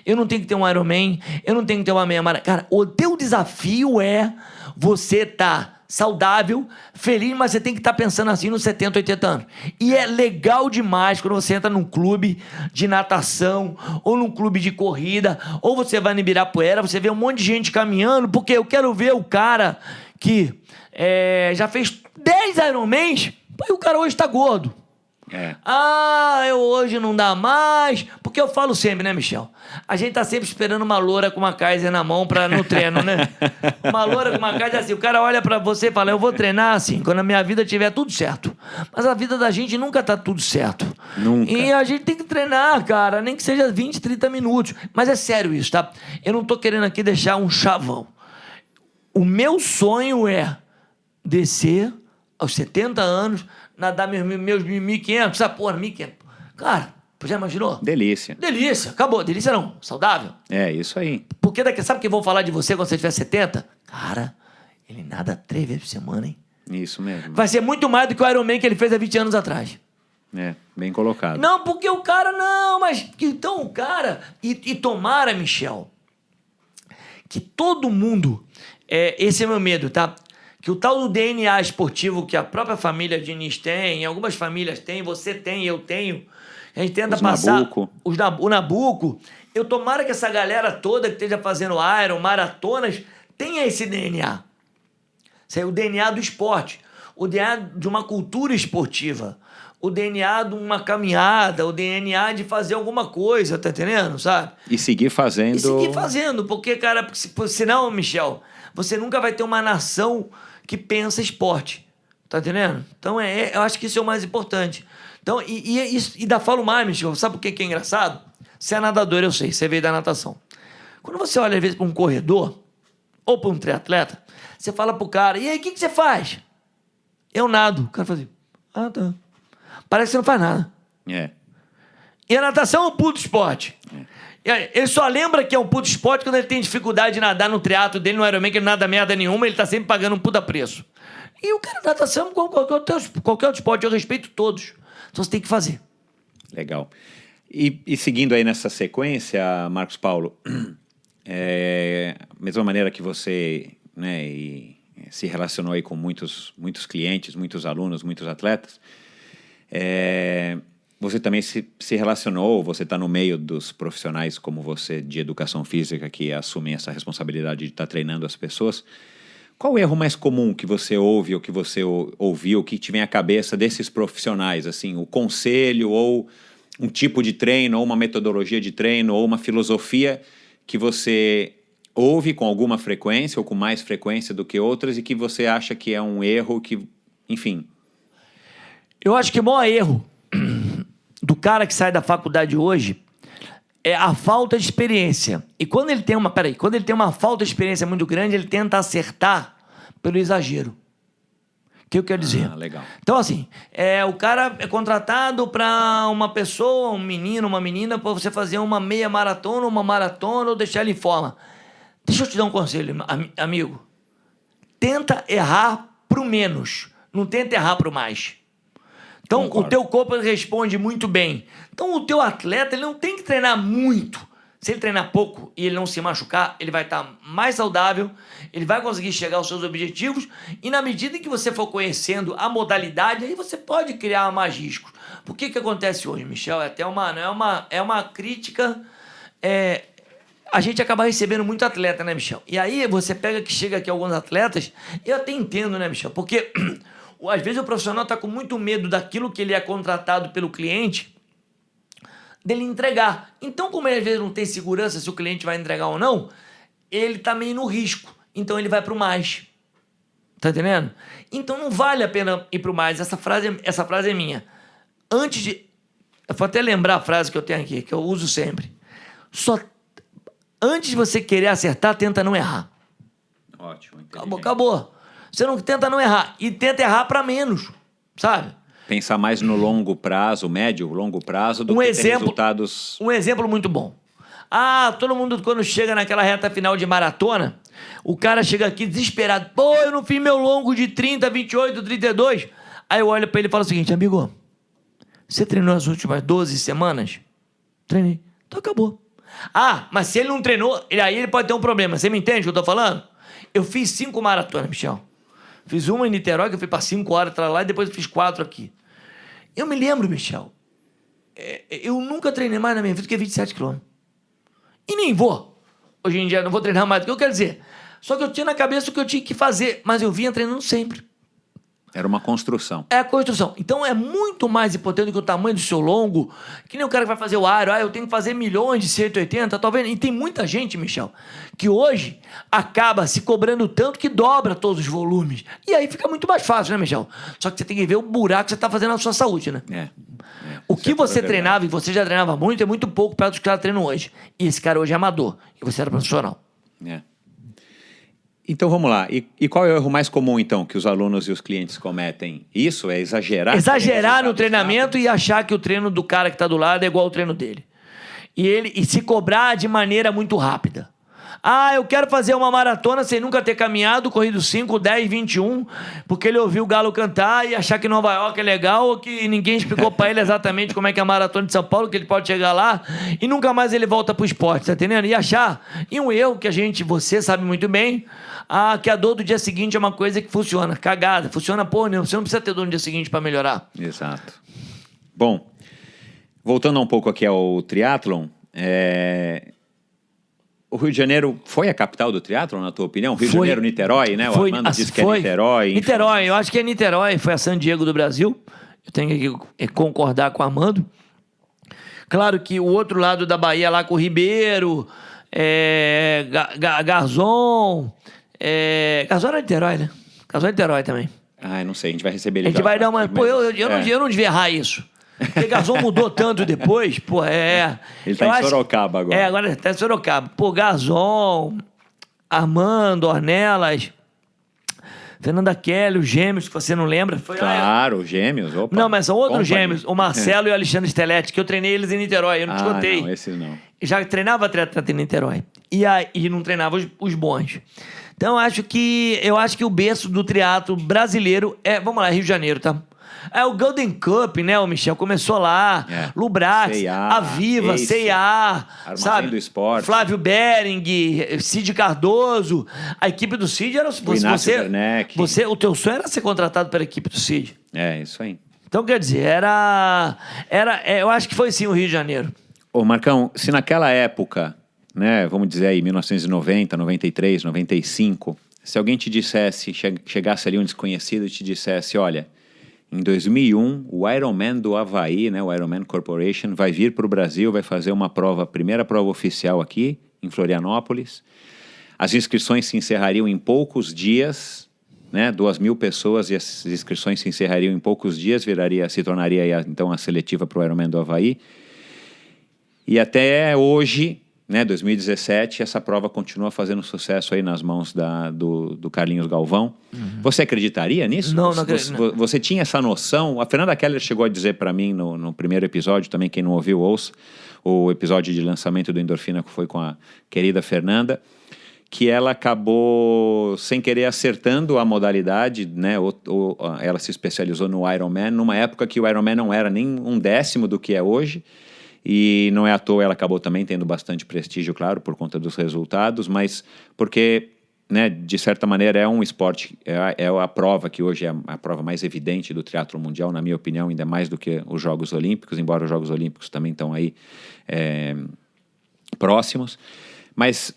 Eu não tenho que ter um Ironman. Eu não tenho que ter uma meia maratona. Cara, o teu desafio é você estar saudável, feliz, mas você tem que estar pensando assim nos 70, 80 anos. E é legal demais quando você entra num clube de natação, ou num clube de corrida, ou você vai no Ibirapuera, você vê um monte de gente caminhando, porque eu quero ver o cara que já fez 10 Ironmans, e o cara hoje está gordo. Eu hoje não dá mais. Porque eu falo sempre, né, Michel? A gente tá sempre esperando uma loura com uma Kaiser na mão no treino, né? Uma loura com uma Kaiser assim. O cara olha pra você e fala, eu vou treinar assim, quando a minha vida tiver tudo certo. Mas a vida da gente nunca tá tudo certo. Nunca. E a gente tem que treinar, cara. Nem que seja 20, 30 minutos. Mas é sério isso, tá? Eu não tô querendo aqui deixar um chavão. O meu sonho é descer aos 70 anos, nadar meus 1.500, sabe? Porra, 1.500. Cara, já imaginou? Delícia. Delícia. Acabou. Delícia não. Saudável. É, isso aí. Porque sabe que vão falar de você quando você tiver 70? Cara, ele nada 3 vezes por semana, hein? Isso mesmo. Vai ser muito mais do que o Ironman que ele fez há 20 anos atrás. Bem colocado. Não, porque o cara não, mas então o cara... E tomara, Michel, que todo mundo... esse é meu medo, tá? Que o tal do DNA esportivo que a própria família Diniz tem, algumas famílias têm, você tem, eu tenho, a gente tenta passar... Nabuco. O Nabuco. Eu tomara que essa galera toda que esteja fazendo Iron, maratonas, tenha esse DNA. Isso aí, o DNA do esporte. O DNA de uma cultura esportiva. O DNA de uma caminhada, o DNA de fazer alguma coisa, tá entendendo, sabe? E seguir fazendo. Porque, cara, senão, Michel, você nunca vai ter uma nação que pensa esporte, tá entendendo? Então, eu acho que isso é o mais importante. Então, e ainda falo mais, Michel, sabe por que é engraçado? Você é nadador, eu sei, você veio da natação. Quando você olha, às vezes, para um corredor, ou para um triatleta, você fala pro cara, e aí, o que você faz? Eu nado. O cara fala assim, tá. Parece que você não faz nada. E a natação é um puto esporte. Ele só lembra que é um puto esporte quando ele tem dificuldade de nadar no triatlo dele, no Ironman, que ele não nada merda nenhuma, ele tá sempre pagando um puta preço. E o cara, natação, qualquer outro esporte, eu respeito todos. Então você tem que fazer. Legal. E seguindo aí nessa sequência, Marcos Paulo, mesma maneira que você se relacionou aí com muitos clientes, muitos alunos, muitos atletas, você também se relacionou, você está no meio dos profissionais como você de educação física que assumem essa responsabilidade de estar treinando as pessoas. Qual o erro mais comum que você ouve ou que você ouviu, que te vem à cabeça desses profissionais? Assim, o conselho ou um tipo de treino, ou uma metodologia de treino, ou uma filosofia que você ouve com alguma frequência ou com mais frequência do que outras e que você acha que é um erro que, enfim... Eu acho que o maior erro do cara que sai da faculdade hoje é a falta de experiência. E quando ele tem uma falta de experiência muito grande, ele tenta acertar pelo exagero. O que eu quero dizer? Legal. Então, assim, o cara é contratado para uma pessoa, um menino, uma menina, para você fazer uma meia maratona, uma maratona, ou deixar ele em forma. Deixa eu te dar um conselho, amigo. Tenta errar pro menos. Não tenta errar pro mais. Então, Concordo. O teu corpo responde muito bem. Então, o teu atleta, ele não tem que treinar muito. Se ele treinar pouco e ele não se machucar, ele vai estar mais saudável, ele vai conseguir chegar aos seus objetivos, e na medida em que você for conhecendo a modalidade, aí você pode criar mais riscos. Por que acontece hoje, Michel? É uma crítica... a gente acaba recebendo muito atleta, né, Michel? E aí você pega que chega aqui alguns atletas, eu até entendo, né, Michel? Porque... às vezes o profissional está com muito medo daquilo que ele é contratado pelo cliente, dele entregar. Então, como ele às vezes não tem segurança se o cliente vai entregar ou não, ele está meio no risco. Então, ele vai para o mais. Tá entendendo? Então, não vale a pena ir para o mais. Essa frase é minha. Eu vou até lembrar a frase que eu tenho aqui, que eu uso sempre. Antes de você querer acertar, tenta não errar. Ótimo. Acabou. Você não tenta não errar. E tenta errar para menos, sabe? Pensar mais no longo prazo, médio, longo prazo, do que ter resultados... Um exemplo muito bom. Todo mundo, quando chega naquela reta final de maratona, O cara chega aqui desesperado. Pô, eu não fiz meu longo de 30, 28, 32. Aí eu olho pra ele e falo o seguinte: amigo, você treinou as últimas 12 semanas? Treinei. Então acabou. Ah, mas se ele não treinou, aí ele pode ter um problema. Você me entende o que eu tô falando? Eu fiz 5 maratonas, Michel. Fiz uma em Niterói, que eu fui pra 5 horas atrás lá, e depois eu fiz 4 aqui. Eu me lembro, Michel, eu nunca treinei mais na minha vida do que 27 quilômetros. E nem vou. Hoje em dia eu não vou treinar mais do que eu quero dizer. Só que eu tinha na cabeça o que eu tinha que fazer, mas eu vinha treinando sempre. Era uma construção. É a construção. Então é muito mais importante do que o tamanho do seu longo. Que nem o cara que vai fazer o aero. Ah, eu tenho que fazer milhões de 180, tá vendo? E tem muita gente, Michel, que hoje acaba se cobrando tanto que dobra todos os volumes. E aí fica muito mais fácil, né, Michel? Só que você tem que ver o buraco que você tá fazendo na sua saúde, né? O que você treinava, e você já treinava muito, é muito pouco perto dos que caras treinam hoje. E esse cara hoje é amador. E você era profissional. Então vamos lá. E qual é o erro mais comum, então, que os alunos e os clientes cometem? Isso é exagerar? Exagerar no treinamento e achar que o treino do cara que está do lado é igual ao treino dele. E se cobrar de maneira muito rápida. Ah, eu quero fazer uma maratona sem nunca ter caminhado, corrido 5, 10, 21, porque ele ouviu o Galo cantar e achar que Nova York é legal, ou que ninguém explicou para ele exatamente como é que é a maratona de São Paulo, que ele pode chegar lá e nunca mais ele volta pro esporte, tá entendendo? E achar, e um erro que você sabe muito bem, que a dor do dia seguinte é uma coisa que funciona, cagada, funciona porra nenhuma, você não precisa ter dor no dia seguinte para melhorar. Exato. Bom, voltando um pouco aqui ao triatlon, o Rio de Janeiro foi a capital do triatlon, na tua opinião? Rio de Janeiro, Niterói, né? O Armando disse que é Niterói. Enfim. Niterói, eu acho que é Niterói, foi a San Diego do Brasil. Eu tenho que concordar com o Armando. Claro que o outro lado da Bahia, lá com o Ribeiro, Garzon... Garzon era Niterói, né? Garzon é Niterói também. Eu não sei, a gente vai receber ele. A gente vai dar uma... Pô, eu não devia errar isso. Porque Garzon mudou tanto depois, pô, Ele tá em Sorocaba agora. Agora tá em Sorocaba. Pô, Garzon, Armando, Ornelas, Fernanda Kelly, os gêmeos, que você não lembra. Claro, os gêmeos, opa. Não, mas são outros gêmeos, o Marcelo e o Alexandre Stelletti, que eu treinei eles em Niterói, eu não te contei. Não, esses não. Já treinava triatleta em Niterói. E não treinava os bons. Então, eu acho que o berço do triatlo brasileiro vamos lá, Rio de Janeiro, tá? O Golden Cup, né, o Michel? Começou lá. Lubrax, Aviva, C&A, sabe? Do Esporte. Flávio Bering, Cid Cardoso. A equipe do Cid era... O teu sonho era ser contratado pela equipe do Cid. Isso aí. Então, quer dizer, eu acho que foi sim o Rio de Janeiro. Ô, Marcão, se naquela época, né, vamos dizer aí, 1990, 93, 95, se alguém te dissesse, chegasse ali um desconhecido e te dissesse, olha... Em 2001, o Ironman do Havaí, né, o Ironman Corporation, vai vir para o Brasil, vai fazer uma prova, primeira prova oficial aqui, em Florianópolis. As inscrições se encerrariam em poucos dias, né, 2.000 pessoas, e as inscrições se encerrariam em poucos dias, se tornaria então a seletiva para o Ironman do Havaí. E até hoje, né, 2017, essa prova continua fazendo sucesso aí nas mãos do Carlinhos Galvão. Você acreditaria nisso? Não acredito. Você tinha essa noção? A Fernanda Keller chegou a dizer para mim no primeiro episódio, também quem não ouviu, ouça, o episódio de lançamento do Endorfina, que foi com a querida Fernanda, que ela acabou, sem querer, acertando a modalidade, né? Ou ela se especializou no Ironman, numa época que o Ironman não era nem 1/10 do que é hoje. E não é à toa, ela acabou também tendo bastante prestígio, claro, por conta dos resultados, mas porque, né, de certa maneira, é um esporte, é a prova que hoje é a prova mais evidente do triatlo mundial, na minha opinião, ainda mais do que os Jogos Olímpicos, embora os Jogos Olímpicos também estão aí próximos. Mas,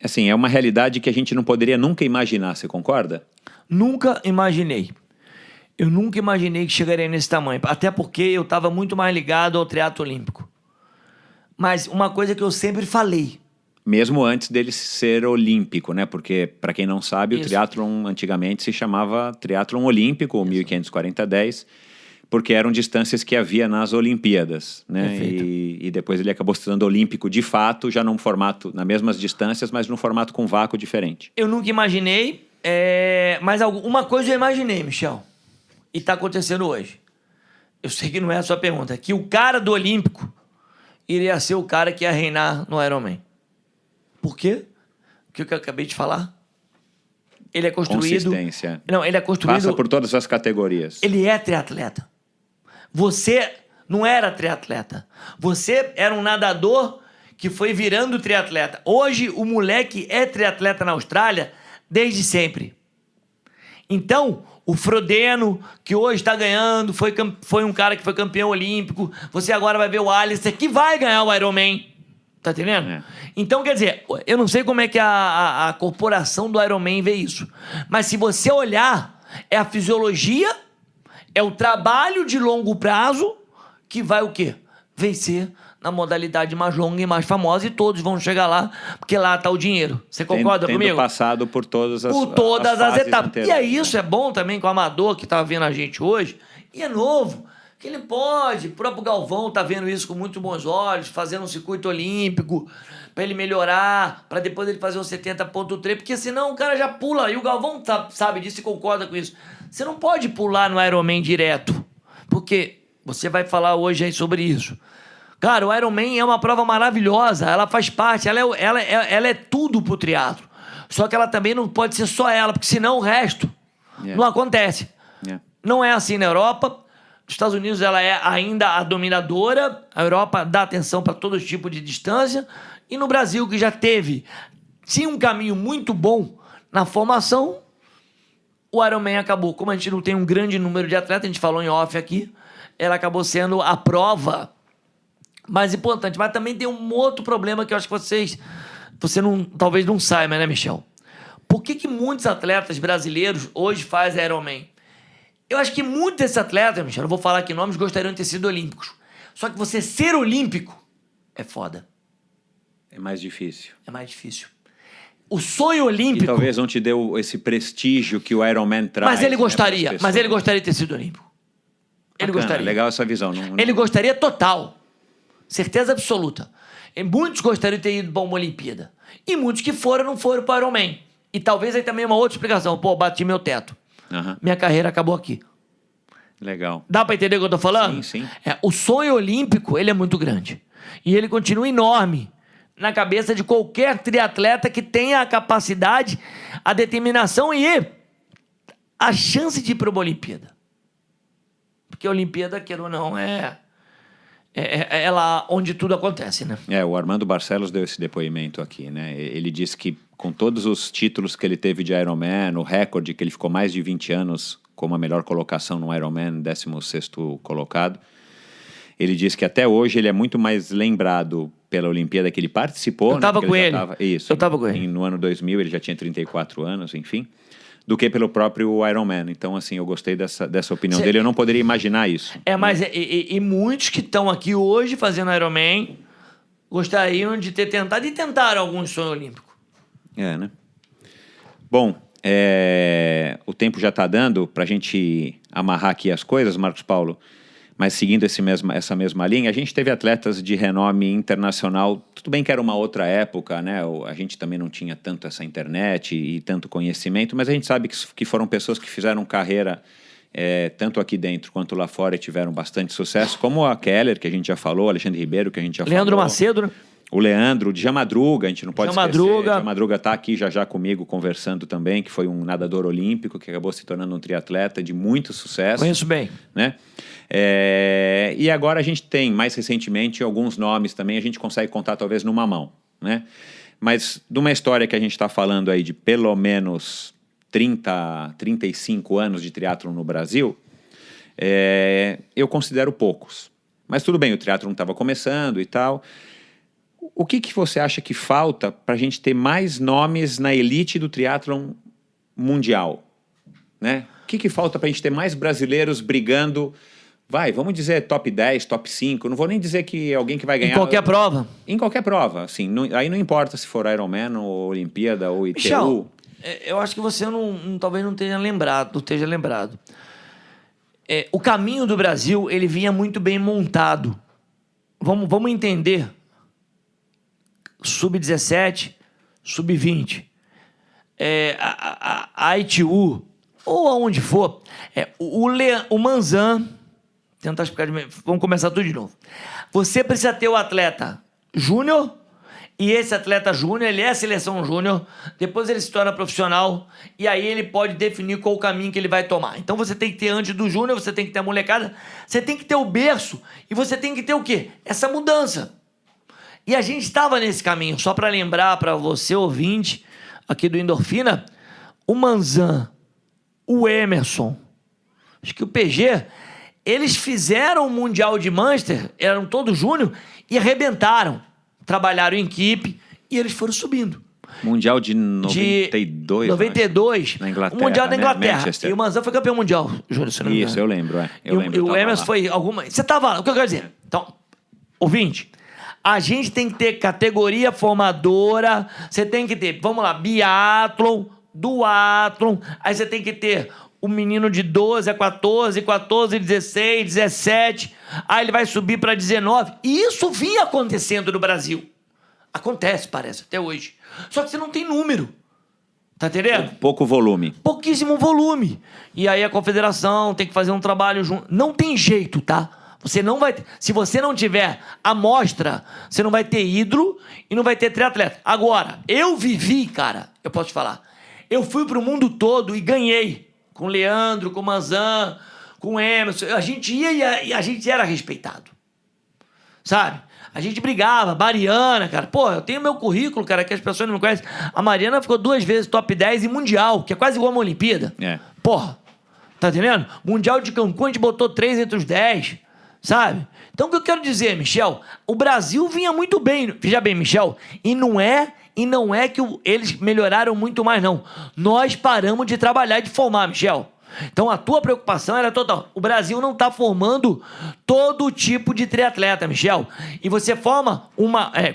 assim, é uma realidade que a gente não poderia nunca imaginar, você concorda? Nunca imaginei. Eu nunca imaginei que chegaria nesse tamanho. Até porque eu estava muito mais ligado ao triatlo olímpico. Mas uma coisa que eu sempre falei... Mesmo antes dele ser olímpico, né? Porque, para quem não sabe, o triatlon antigamente se chamava triatlon olímpico, ou 1540-10, porque eram distâncias que havia nas Olimpíadas, né? E depois ele acabou se tornando olímpico de fato, já num formato, nas mesmas distâncias, mas num formato com vácuo diferente. Eu nunca imaginei, mas uma coisa eu imaginei, Michel. E está acontecendo hoje. Eu sei que não é a sua pergunta. Que o cara do Olímpico iria ser o cara que ia reinar no Ironman. Por quê? O que eu acabei de falar? Ele é construído... Consistência. Não, ele é construído... Passa por todas as categorias. Ele é triatleta. Você não era triatleta. Você era um nadador que foi virando triatleta. Hoje, o moleque é triatleta na Austrália desde sempre. Então, o Frodeno, que hoje está ganhando, foi um cara que foi campeão olímpico. Você agora vai ver o Alistair, que vai ganhar o Ironman. Tá entendendo? É. Então, quer dizer, eu não sei como é que a corporação do Ironman vê isso. Mas se você olhar, é a fisiologia, é o trabalho de longo prazo que vai o quê? Vencer na modalidade mais longa e mais famosa, e todos vão chegar lá, porque lá está o dinheiro. Você concorda tendo comigo? Passado por todas as etapas. anteriores. E aí isso é bom também com o amador que está vendo a gente hoje, e é novo, que ele pode, o próprio Galvão está vendo isso com muito bons olhos, fazendo um circuito olímpico, para ele melhorar, para depois ele fazer um 70.3, porque senão o cara já pula, e o Galvão sabe disso e concorda com isso. Você não pode pular no Ironman direto, porque você vai falar hoje aí sobre isso. Cara, o Ironman é uma prova maravilhosa, ela faz parte, ela é tudo pro triatlo. Só que ela também não pode ser só ela, porque senão o resto não acontece. Não é assim na Europa. Nos Estados Unidos ela é ainda a dominadora, a Europa dá atenção para todo tipo de distância, e no Brasil, que já tinha um caminho muito bom na formação, o Ironman acabou. Como a gente não tem um grande número de atletas, a gente falou em off aqui, ela acabou sendo a prova mais importante. Mas também tem um outro problema que eu acho que você talvez não saiba, né, Michel? Por que muitos atletas brasileiros hoje fazem Ironman? Eu acho que muitos desses atletas, Michel, não vou falar aqui nomes, gostariam de ter sido olímpicos. Só que você ser olímpico é foda. É mais difícil. É mais difícil. O sonho olímpico... E talvez não te deu esse prestígio que o Ironman traz. Mas ele gostaria. Mas ele gostaria de ter sido olímpico. Ele gostaria. Legal essa visão. Ele gostaria total. Certeza absoluta. E muitos gostariam de ter ido para uma Olimpíada. E muitos que foram, não foram para o Ironman. E talvez aí também uma outra explicação. Pô, bati meu teto. Minha carreira acabou aqui. Legal. Dá para entender o que eu tô falando? Sim. O sonho olímpico, ele é muito grande. E ele continua enorme na cabeça de qualquer triatleta que tenha a capacidade, a determinação e a chance de ir para uma Olimpíada. Porque a Olimpíada, queira ou não, é lá onde tudo acontece, né? O Armando Barcelos deu esse depoimento aqui, né? Ele disse que com todos os títulos que ele teve de Ironman, o recorde que ele ficou mais de 20 anos como a melhor colocação no Ironman, 16º colocado, ele disse que até hoje ele é muito mais lembrado pela Olimpíada que ele participou. Eu estava com ele. Isso. Eu estava com ele. No ano 2000 ele já tinha 34 anos, enfim, do que pelo próprio Ironman. Então, assim, eu gostei dessa opinião dele. Eu não poderia imaginar isso. Mas e muitos que estão aqui hoje fazendo Ironman gostariam de ter tentado e tentaram algum sonho olímpico. Né? Bom, o tempo já está dando para a gente amarrar aqui as coisas, Marcos Paulo, mas seguindo essa mesma linha, a gente teve atletas de renome internacional, tudo bem que era uma outra época, né? A gente também não tinha tanto essa internet e tanto conhecimento, mas a gente sabe que foram pessoas que fizeram carreira tanto aqui dentro quanto lá fora e tiveram bastante sucesso, como a Keller, que a gente já falou, Alexandre Ribeiro, que a gente já falou. Leandro Macedo, né? O Leandro, o Djan Madruga, a gente não pode esquecer. O Djan Madruga está aqui já comigo conversando também, que foi um nadador olímpico, que acabou se tornando um triatleta de muito sucesso. Conheço bem. Né? E agora a gente tem, mais recentemente, alguns nomes também, a gente consegue contar talvez numa mão. Né? Mas de uma história que a gente está falando aí de pelo menos 35 anos de triatlon no Brasil, eu considero poucos. Mas tudo bem, o triatlon estava começando e tal. O que você acha que falta para a gente ter mais nomes na elite do triatlon mundial? Né? O que falta para a gente ter mais brasileiros brigando? Vamos dizer top 10, top 5. Não vou nem dizer que alguém que vai ganhar... Em qualquer prova? Em qualquer prova, assim. Aí não importa se for Ironman ou Olimpíada ou ITU. Michel, eu acho que você talvez não esteja lembrado. O caminho do Brasil, ele vinha muito bem montado. Vamos entender... Sub-17, Sub-20, a ITU, ou aonde for, o Manzan, tentar explicar, vamos começar tudo de novo. Você precisa ter o atleta júnior E esse atleta júnior, ele é seleção júnior, depois ele se torna profissional, e aí ele pode definir qual o caminho que ele vai tomar. Então você tem que ter antes do júnior, você tem que ter a molecada, você tem que ter o berço, e você tem que ter o quê? Essa mudança. E a gente estava nesse caminho, só para lembrar para você, ouvinte, aqui do Endorfina, o Manzan, o Emerson, acho que o PG, eles fizeram o Mundial de Manchester, eram todos júnior, e arrebentaram. Trabalharam em equipe e eles foram subindo. Mundial de 92. 92. Na Inglaterra. O Mundial da Inglaterra. Manchester. E o Manzan foi campeão mundial, Júlio, se não me engano. Isso, eu lembro, Eu lembro. E o Emerson foi alguma... Você estava lá, o que eu quero dizer? Então, ouvinte, a gente tem que ter categoria formadora, você tem que ter, vamos lá, biatlon, duatlon, aí você tem que ter o menino de 12 a 14, 14, 16, 17, aí ele vai subir para 19. E isso vinha acontecendo no Brasil. Acontece, parece, até hoje. Só que você não tem número. Tá entendendo? Pouco volume. Pouquíssimo volume. E aí a confederação tem que fazer um trabalho junto. Não tem jeito, tá? Você não vai ter. Se você não tiver amostra, você não vai ter ídolo e não vai ter triatleta. Agora, eu vivi, cara, eu posso te falar. Eu fui pro mundo todo e ganhei. Com o Leandro, com o Manzan, com o Emerson. A gente ia e a gente era respeitado. Sabe? A gente brigava. Mariana, cara. Pô, eu tenho meu currículo, cara, que as pessoas não me conhecem. A Mariana ficou 2 vezes top 10 em Mundial, que é quase igual a uma Olimpíada. É. Porra. Tá entendendo? Mundial de Cancún, a gente botou 3 entre os 10. Sabe? Então, o que eu quero dizer, Michel? O Brasil vinha muito bem. Veja bem, Michel. E não é que eles melhoraram muito mais, não. Nós paramos de trabalhar e de formar, Michel. Então, a tua preocupação era total. O Brasil não está formando todo tipo de triatleta, Michel. E você forma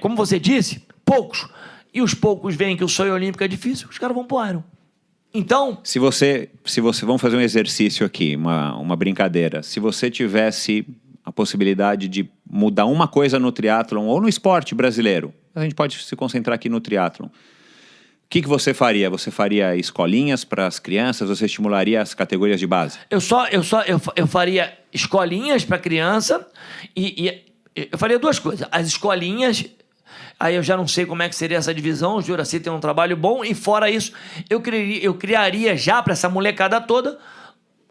como você disse, poucos. E os poucos veem que o sonho olímpico é difícil, os caras vão pro Iron. Então... Se você... Vamos fazer um exercício aqui, uma brincadeira. Se você tivesse a possibilidade de mudar uma coisa no triatlon ou no esporte brasileiro, a gente pode se concentrar aqui no triatlon. O que você faria? Você faria escolinhas para as crianças? Você estimularia as categorias de base? Eu faria escolinhas para criança e eu faria 2 coisas. As escolinhas, aí eu já não sei como é que seria essa divisão, o Juraci tem um trabalho bom, e fora isso, eu criaria já para essa molecada toda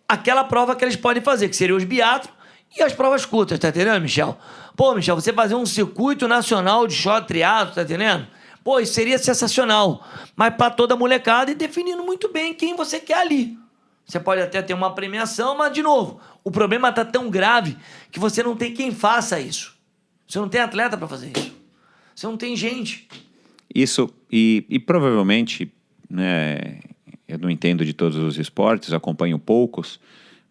aquela prova que eles podem fazer, que seria os biatlos e as provas curtas, tá entendendo, Michel? Pô, Michel, você fazer um circuito nacional de short triatlo, tá entendendo? Pô, isso seria sensacional. Mas para toda a molecada e definindo muito bem quem você quer ali. Você pode até ter uma premiação, mas, de novo, o problema tá tão grave que você não tem quem faça isso. Você não tem atleta para fazer isso. Você não tem gente. Isso, e provavelmente, né, eu não entendo de todos os esportes, acompanho poucos,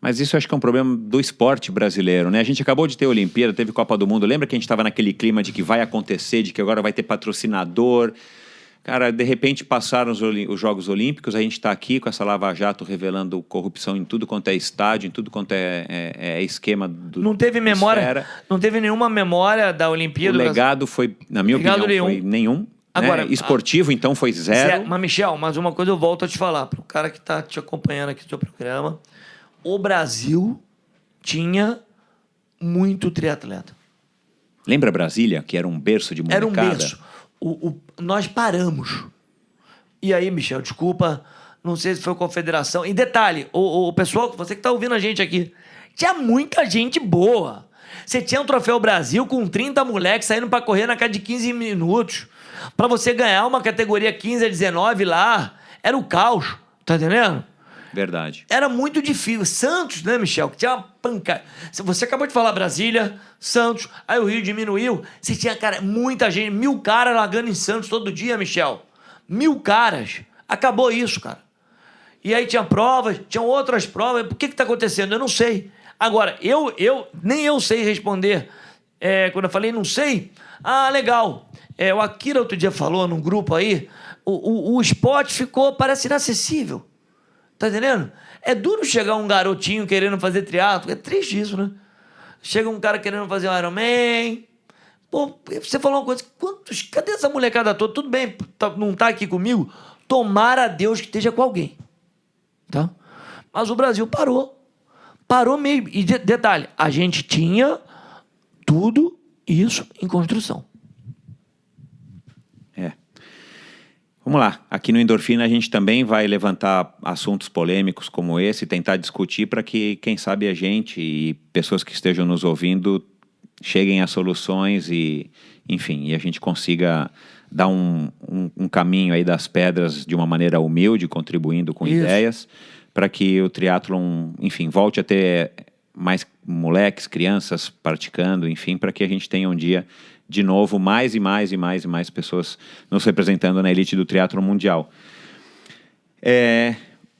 mas isso eu acho que é um problema do esporte brasileiro, né? A gente acabou de ter Olimpíada, teve Copa do Mundo. Lembra que a gente estava naquele clima de que vai acontecer, de que agora vai ter patrocinador? Cara, de repente passaram os Jogos Olímpicos, a gente está aqui com essa Lava-Jato revelando corrupção em tudo quanto é estádio, em tudo quanto é esquema do... Não teve memória, esfera. Não teve nenhuma memória da Olimpíada. O legado foi, na minha opinião, foi nenhum. Agora, né? Esportivo, então, foi zero. Mas, Michel, mais uma coisa eu volto a te falar, para o cara que está te acompanhando aqui no seu programa... O Brasil tinha muito triatleta. Lembra Brasília, que era um berço de molecada? Era um berço. Nós paramos. E aí, Michel, desculpa, não sei se foi confederação. E detalhe, o pessoal, você que está ouvindo a gente aqui, tinha muita gente boa. Você tinha um Troféu Brasil com 30 moleques saindo para correr na cada de 15 minutos. Para você ganhar uma categoria 15 a 19 lá, era o caos. Tá entendendo? Verdade. Era muito difícil. Santos, né, Michel? Que tinha uma pancada. Você acabou de falar Brasília, Santos, aí o Rio diminuiu. Você tinha, cara, muita gente, 1000 caras largando em Santos todo dia, Michel. 1000 caras. Acabou isso, cara. E aí tinha provas, tinham outras provas. Por que tá acontecendo? Eu não sei. Agora, nem eu sei responder. Quando eu falei não sei, legal. O Akira outro dia falou num grupo aí, o esporte parece inacessível. Tá entendendo? É duro chegar um garotinho querendo fazer triatlo. É triste isso, né? Chega um cara querendo fazer um Ironman. Pô, você falou uma coisa. Cadê essa molecada toda? Tudo bem, não tá aqui comigo? Tomara a Deus que esteja com alguém. Tá? Mas o Brasil parou. Parou mesmo. E detalhe, a gente tinha tudo isso em construção. Vamos lá, aqui no Endorfina a gente também vai levantar assuntos polêmicos como esse, tentar discutir para que, quem sabe, a gente e pessoas que estejam nos ouvindo cheguem a soluções e, enfim, e a gente consiga dar um caminho aí das pedras de uma maneira humilde, contribuindo com ideias, para que o triatlon, enfim, volte a ter mais moleques, crianças praticando, enfim, para que a gente tenha um dia de novo mais e mais pessoas nos representando na elite do triatlon mundial.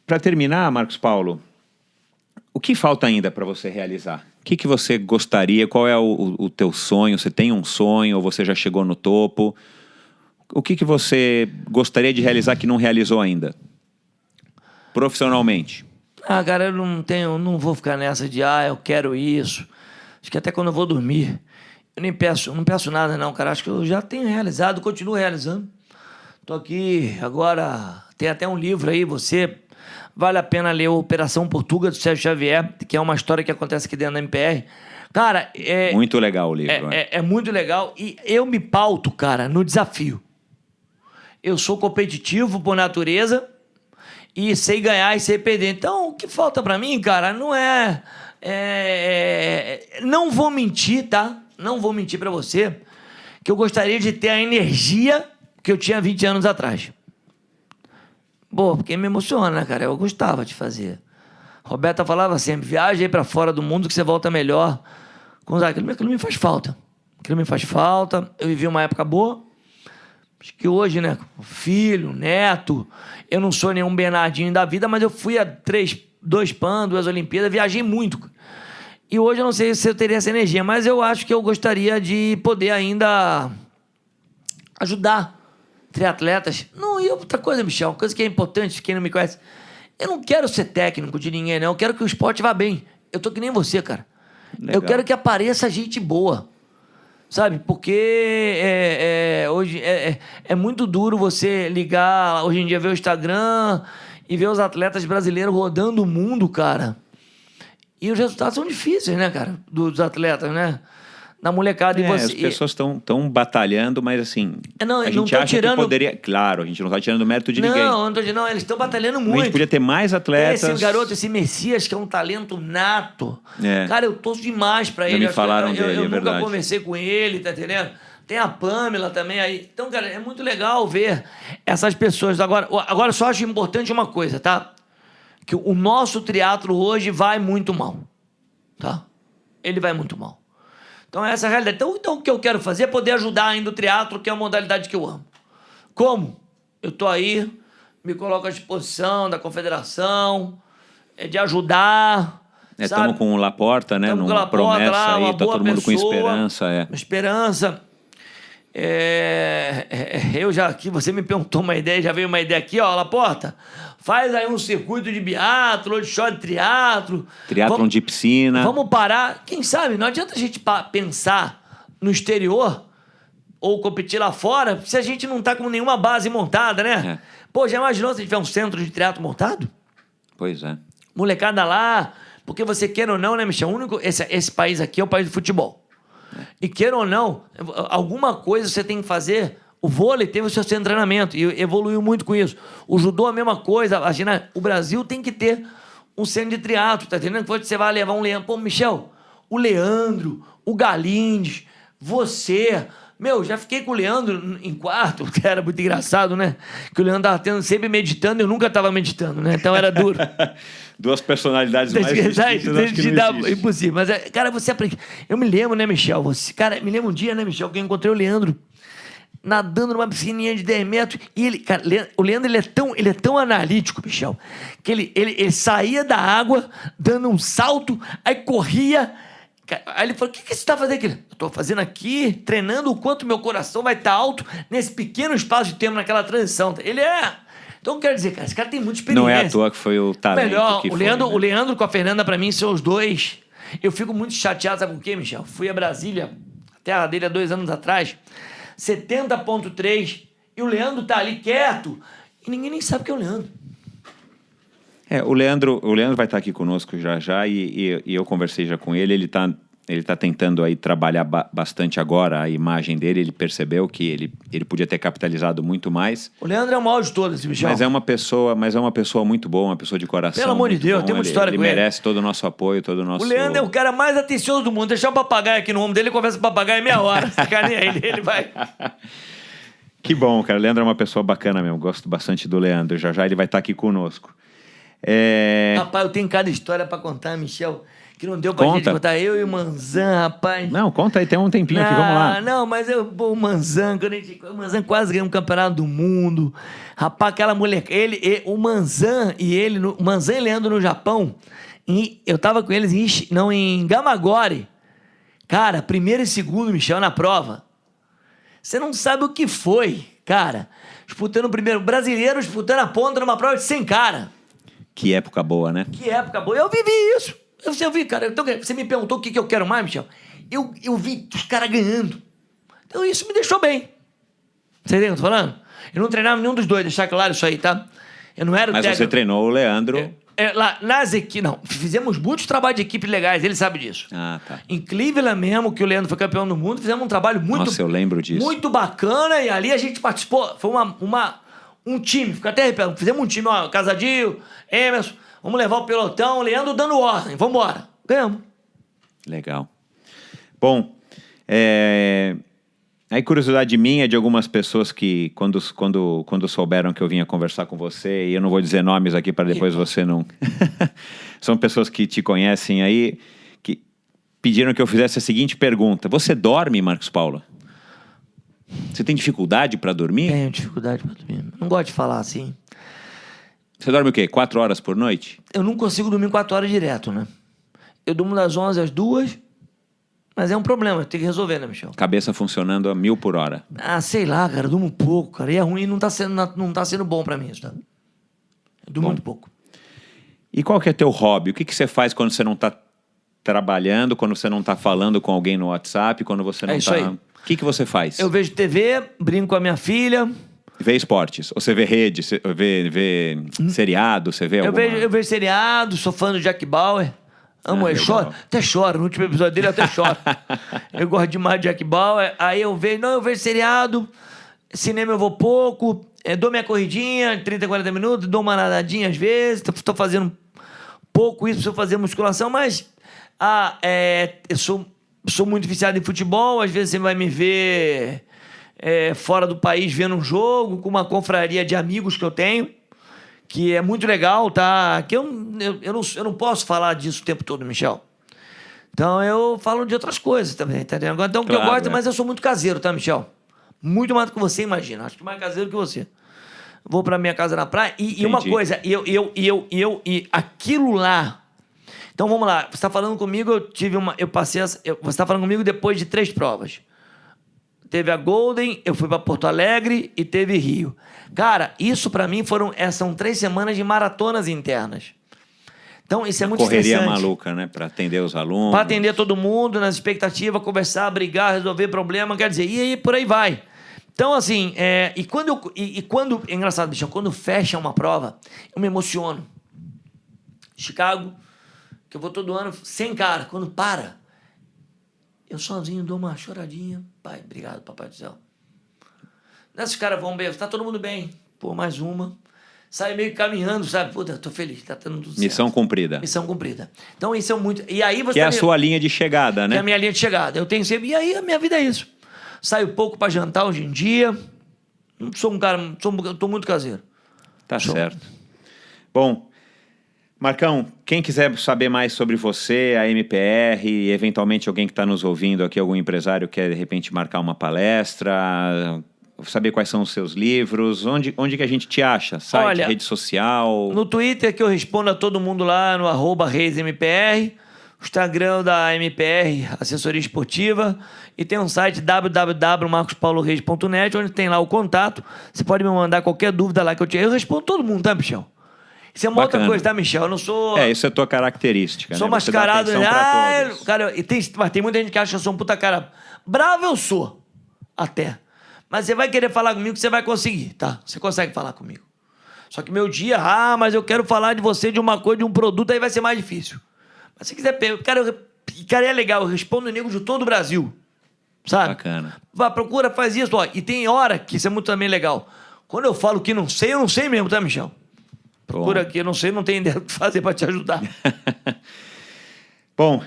Para terminar, Marcos Paulo, o que falta ainda para você realizar? O que você gostaria? Qual é o teu sonho? Você tem um sonho ou você já chegou no topo? O que você gostaria de realizar que não realizou ainda? Profissionalmente. Cara, eu não vou ficar nessa de, eu quero isso. Acho que até quando eu vou dormir, eu não peço nada não, cara. Acho que eu já tenho realizado, continuo realizando. Tô aqui, agora tem até um livro aí, vale a pena ler Operação Portuga, do Sérgio Xavier, que é uma história que acontece aqui dentro da MPR. Cara, muito legal o livro. É muito legal e eu me pauto, cara, no desafio. Eu sou competitivo por natureza e sei ganhar e sei perder. Então, o que falta pra mim, cara, não não vou mentir, tá? Não vou mentir pra você que eu gostaria de ter a energia que eu tinha 20 anos atrás. Pô, porque me emociona, né, cara? Eu gostava de fazer. Roberta falava sempre, viaja aí pra fora do mundo que você volta melhor. Aquilo me faz falta. Aquilo me faz falta. Eu vivi uma época boa. Acho que hoje, né, filho, neto, eu não sou nenhum Bernardinho da vida, mas eu fui a 2 PAN, 2 Olimpíadas, viajei muito. E hoje eu não sei se eu teria essa energia, mas eu acho que eu gostaria de poder ainda ajudar triatletas. Não, e outra coisa, Michel, uma coisa que é importante, quem não me conhece, eu não quero ser técnico de ninguém, não. Eu quero que o esporte vá bem. Eu tô que nem você, cara. Legal. Eu quero que apareça gente boa. Sabe? Porque hoje é muito duro você ligar, hoje em dia, ver o Instagram e ver os atletas brasileiros rodando o mundo, cara. E os resultados são difíceis, né, cara? Dos atletas, né? Da molecada. As pessoas estão batalhando, mas assim... a gente acha que poderia... Claro, a gente não está tirando mérito de ninguém. Não, eles estão batalhando muito. A gente podia ter mais atletas. Esse garoto, esse Messias, que é um talento nato. Cara, eu torço demais pra ele. Já me falaram dele, eu nunca conversei com ele, tá entendendo? Tem a Pamela também aí. Então, cara, é muito legal ver essas pessoas. Agora só acho importante uma coisa, tá? Que o nosso triatlo hoje vai muito mal, tá? Ele vai muito mal. Então, essa é a realidade. Então, o que eu quero fazer é poder ajudar ainda o triatlo, que é a modalidade que eu amo. Como? Eu tô aí, me coloco à disposição da confederação, de ajudar. Estamos com o Laporta, né? Numa promessa lá, aí, tá todo mundo com esperança. Esperança. Eu já aqui, você me perguntou uma ideia, já veio uma ideia aqui, ó, Laporta, faz aí um circuito de biatlo, de short triatlo. Triatlon de piscina. Vamos parar, quem sabe, não adianta a gente pensar no exterior ou competir lá fora se a gente não tá com nenhuma base montada, né? Pô, já imaginou se tiver um centro de triatlo montado? Pois é. Molecada lá, porque você quer ou não, né, Michel? Esse país aqui é o país do futebol. E queira ou não, alguma coisa você tem que fazer. O vôlei teve o seu centro de treinamento e evoluiu muito com isso. O judô, a mesma coisa. Imagina, o Brasil tem que ter um centro de triatlo, tá entendendo? Você vai levar um Leandro. Pô, Michel, o Leandro, o Galindes, você... Meu, já fiquei com o Leandro em quarto, que era muito engraçado, né? Que o Leandro estava sempre meditando e eu nunca estava meditando, né? Então era duro. Duas personalidades mais distintas, acho que não existe. Impossível. Mas, cara, você aprende... Eu me lembro, né, Michel? Me lembro um dia, né, Michel, que eu encontrei o Leandro nadando numa piscininha de 10 metros. E ele, cara, o Leandro, ele é tão analítico, Michel, que ele saía da água, dando um salto, aí corria... Aí ele falou, o que você está fazendo aqui? Eu estou fazendo aqui, treinando o quanto meu coração vai estar alto nesse pequeno espaço de tempo, naquela transição. Ele Então, quero dizer, cara, esse cara tem muita experiência. Não é à toa que foi o talento melhor, que o Leandro com a Fernanda, para mim, são os dois. Eu fico muito chateado, sabe por quê, Michel? Fui a Brasília, a terra dele, há 2 anos atrás, 70,3, e o Leandro tá ali quieto, e ninguém nem sabe que é o Leandro. O Leandro vai estar aqui conosco já e eu conversei já com ele, ele está Ele está tentando aí trabalhar bastante agora a imagem dele. Ele percebeu que ele podia ter capitalizado muito mais. O Leandro é o maior de todos, esse bichão. Mas é uma pessoa muito boa, uma pessoa de coração. Pelo amor de Deus, tem uma história com ele. Ele merece todo o nosso apoio, todo o nosso... O Leandro é o cara mais atencioso do mundo. Deixar um papagaio aqui no ombro dele, ele conversa com o papagaio em meia hora. Ele vai... Que bom, cara. O Leandro é uma pessoa bacana mesmo. Gosto bastante do Leandro. Já ele vai estar aqui conosco. Rapaz, eu tenho cada história pra contar, Michel, que não deu pra gente contar. Eu e o Manzan, rapaz. Não, conta aí, tem um tempinho aqui, vamos lá. Não, mas o Manzan, o Manzan quase ganhou um campeonato do mundo. Rapaz, aquela mulher, o Manzan e Leandro no Japão, e eu tava com eles em Gamagori. Cara, primeiro e segundo, Michel, na prova. Você não sabe o que foi, cara. Disputando o primeiro, brasileiro disputando a ponta numa prova de 100 cara. Que época boa, né? Que época boa. Eu vivi isso. Eu vi, cara. Então, você me perguntou o que eu quero mais, Michel. Eu vi os caras ganhando. Então, isso me deixou bem. Você entendeu o que eu tô falando? Eu não treinava nenhum dos dois, deixar claro isso aí, tá? Eu não era o técnico. Mas você treinou o Leandro... Lá nas equipes... Não, fizemos muitos trabalhos de equipe legais, ele sabe disso. Ah, tá. Em Cleveland mesmo, que o Leandro foi campeão do mundo, fizemos um trabalho muito... Nossa, eu lembro disso. Muito bacana, e ali a gente participou. Foi um time, fica até arrepiado. Fizemos um time, ó, Casadinho, Emerson, vamos levar o pelotão, Leandro dando ordem, vamos embora. Ganhamos. Legal. Bom, aí curiosidade minha de algumas pessoas que quando souberam que eu vinha conversar com você, e eu não vou dizer nomes aqui para depois você não... São pessoas que te conhecem aí, que pediram que eu fizesse a seguinte pergunta. Você dorme, Marcos Paulo? Você tem dificuldade para dormir? Tenho dificuldade para dormir. Não gosto de falar assim. Você dorme o quê? 4 horas por noite? Eu não consigo dormir 4 horas direto, né? Eu durmo das 11 às 2, mas é um problema, eu tenho que resolver, né, Michel? Cabeça funcionando a 1000 por hora. Sei lá, cara, eu durmo pouco, cara. E é ruim, não tá sendo bom pra mim isso, tá? Eu durmo muito pouco. E qual que é teu hobby? O que você faz quando você não tá trabalhando, quando você não tá falando com alguém no WhatsApp, quando você não isso tá... aí. O que você faz? Eu vejo TV, brinco com a minha filha. Vê esportes? Ou você vê rede, você vê seriado, você vê alguma... Eu vejo seriado, sou fã do Jack Bauer. Amo ele, até choro. No último episódio dele eu até choro. Eu gosto demais de Jack Bauer. Aí eu vejo seriado, cinema eu vou pouco, dou minha corridinha, 30, 40 minutos, dou uma nadadinha às vezes, tô fazendo pouco isso, preciso fazer musculação, mas eu sou muito viciado em futebol, às vezes você vai me ver fora do país vendo um jogo, com uma confraria de amigos que eu tenho, que é muito legal, tá? Que eu não posso falar disso o tempo todo, Michel. Então eu falo de outras coisas também, tá entendendo? Então o que eu gosto, mas eu sou muito caseiro, tá, Michel? Muito mais do que você imagina. Acho que mais caseiro que você. Vou pra minha casa na praia e uma coisa, e aquilo lá. Então vamos lá, você tá falando comigo, você tá falando comigo depois de 3 provas. Teve a Golden, eu fui para Porto Alegre e teve Rio. Cara, isso para mim são 3 semanas de maratonas internas. Então isso é muito correria estressante. Maluca, né? Para atender os alunos. Para atender todo mundo, nas expectativas, conversar, brigar, resolver problema, quer dizer, e aí por aí vai. Então assim, quando é engraçado, bicho, quando fecha uma prova, eu me emociono. Chicago, que eu vou todo ano sem cara, quando para, eu sozinho dou uma choradinha. Pai, obrigado, papai do céu. Nesses caras vão bem, tá todo mundo bem. Pô, mais uma. Sai meio caminhando, sabe? Puta, tô feliz, tá tendo tudo certo. Missão cumprida. Missão cumprida. Então isso é muito... E aí você que é a sua linha de chegada, né? É a minha linha de chegada. Eu tenho sempre... E aí a minha vida é isso. Saio pouco pra jantar hoje em dia. Não sou um cara... Tô muito caseiro. Tá certo. Bom... Marcão, quem quiser saber mais sobre você, a MPR, e eventualmente alguém que está nos ouvindo aqui, algum empresário quer de repente marcar uma palestra, saber quais são os seus livros, onde que a gente te acha? Site, olha, rede social? No Twitter, que eu respondo a todo mundo lá, no @ReisMPR, o Instagram da MPR, Assessoria Esportiva, e tem um site www.marcospauloreis.net, onde tem lá o contato. Você pode me mandar qualquer dúvida lá que eu respondo todo mundo, tá, Michel? Isso é uma outra coisa, tá, Michel? Eu não sou... isso é tua característica, sou né? mascarado. Cara, mas tem muita gente que acha que eu sou um puta cara... Bravo eu sou, até. Mas você vai querer falar comigo que você vai conseguir, tá? Você consegue falar comigo. Só que meu dia... mas eu quero falar de você, de uma coisa, de um produto, aí vai ser mais difícil. Mas se quiser... Cara, E, cara, é legal, eu respondo nego de todo o Brasil. Sabe? Bacana. Vai, procura, faz isso. Ó. E tem hora que isso é muito também legal. Quando eu falo que não sei, eu não sei mesmo, tá, Michel? Procura aqui, eu não sei, não tenho ideia do que fazer pra te ajudar. Bom,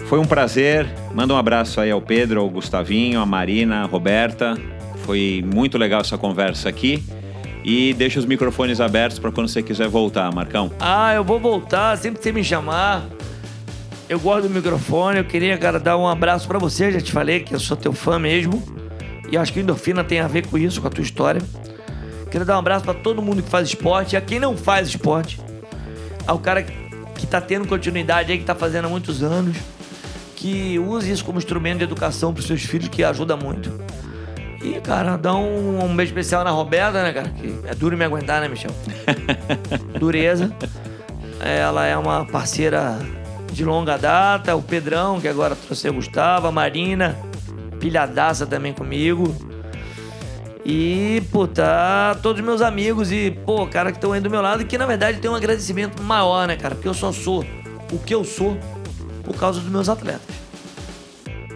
foi um prazer. Manda um abraço aí ao Pedro, ao Gustavinho, à Marina, à Roberta. Foi muito legal essa conversa aqui. E deixa os microfones abertos para quando você quiser voltar, Marcão. Eu vou voltar, sempre que você me chamar. Eu gosto do microfone, eu queria, cara, dar um abraço pra você. Já te falei que eu sou teu fã mesmo. E acho que endorfina tem a ver com isso, com a tua história. Queria dar um abraço pra todo mundo que faz esporte. E a quem não faz esporte. Ao cara que tá tendo continuidade aí, que tá fazendo há muitos anos. Que use isso como instrumento de educação pros seus filhos, que ajuda muito. E, cara, dá um beijo especial na Roberta, né, cara? Que é duro me aguentar, né, Michel? Dureza. Ela é uma parceira de longa data. O Pedrão, que agora trouxe o Gustavo. A Marina, pilhadaça também comigo. E, todos os meus amigos e, cara, que estão aí do meu lado. E que, na verdade, tem um agradecimento maior, né, cara? Porque eu só sou o que eu sou por causa dos meus atletas.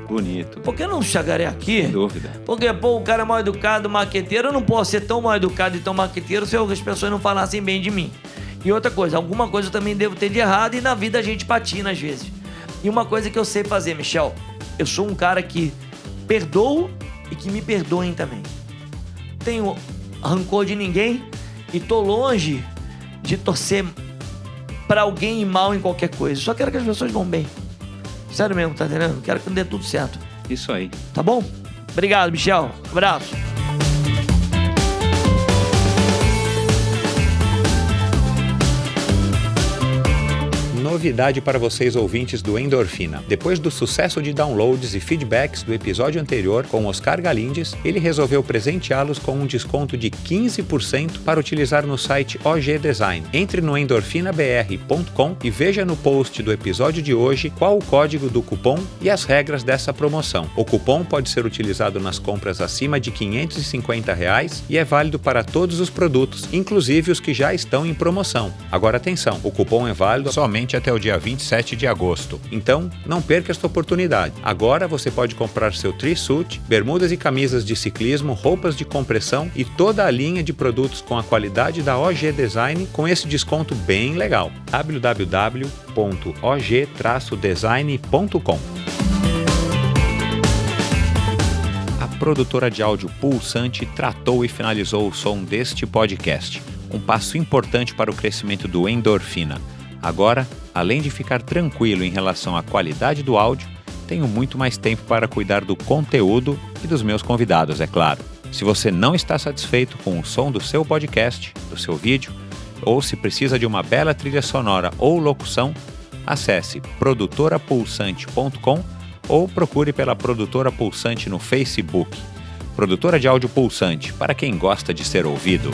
Bonito. Por que não chegarei aqui? Sem dúvida. Porque, o cara é mal educado, marqueteiro. Eu não posso ser tão mal educado e tão marqueteiro se as pessoas não falassem bem de mim. E outra coisa, alguma coisa eu também devo ter de errado e na vida a gente patina às vezes. E uma coisa que eu sei fazer, Michel, eu sou um cara que perdoo e que me perdoem também. Tenho rancor de ninguém e tô longe de torcer pra alguém ir mal em qualquer coisa. Só quero que as pessoas vão bem. Sério mesmo, tá entendendo? Quero que dê tudo certo. Isso aí. Tá bom? Obrigado, Michel. Abraço. Novidade para vocês ouvintes do Endorfina. Depois do sucesso de downloads e feedbacks do episódio anterior com Oscar Galindes, ele resolveu presenteá-los com um desconto de 15% para utilizar no site OG Design. Entre no endorfinabr.com e veja no post do episódio de hoje qual o código do cupom e as regras dessa promoção. O cupom pode ser utilizado nas compras acima de R$ 550 e é válido para todos os produtos, inclusive os que já estão em promoção. Agora atenção, o cupom é válido somente até o dia 27 de agosto. Então, não perca esta oportunidade. Agora você pode comprar seu tri-suit, bermudas e camisas de ciclismo, roupas de compressão e toda a linha de produtos com a qualidade da OG Design com esse desconto bem legal. www.og-design.com. A produtora de áudio Pulsante tratou e finalizou o som deste podcast. Um passo importante para o crescimento do Endorfina. Agora, além de ficar tranquilo em relação à qualidade do áudio, tenho muito mais tempo para cuidar do conteúdo e dos meus convidados, é claro. Se você não está satisfeito com o som do seu podcast, do seu vídeo, ou se precisa de uma bela trilha sonora ou locução, acesse produtorapulsante.com ou procure pela Produtora Pulsante no Facebook. Produtora de áudio Pulsante, para quem gosta de ser ouvido.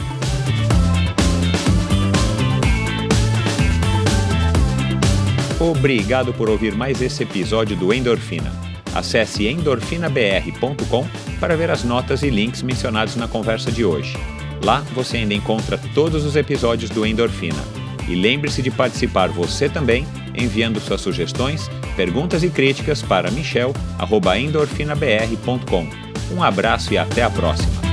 Obrigado por ouvir mais esse episódio do Endorfina. Acesse endorfinabr.com para ver as notas e links mencionados na conversa de hoje. Lá você ainda encontra todos os episódios do Endorfina. E lembre-se de participar você também, enviando suas sugestões, perguntas e críticas para michel@endorfinabr.com. Um abraço e até a próxima.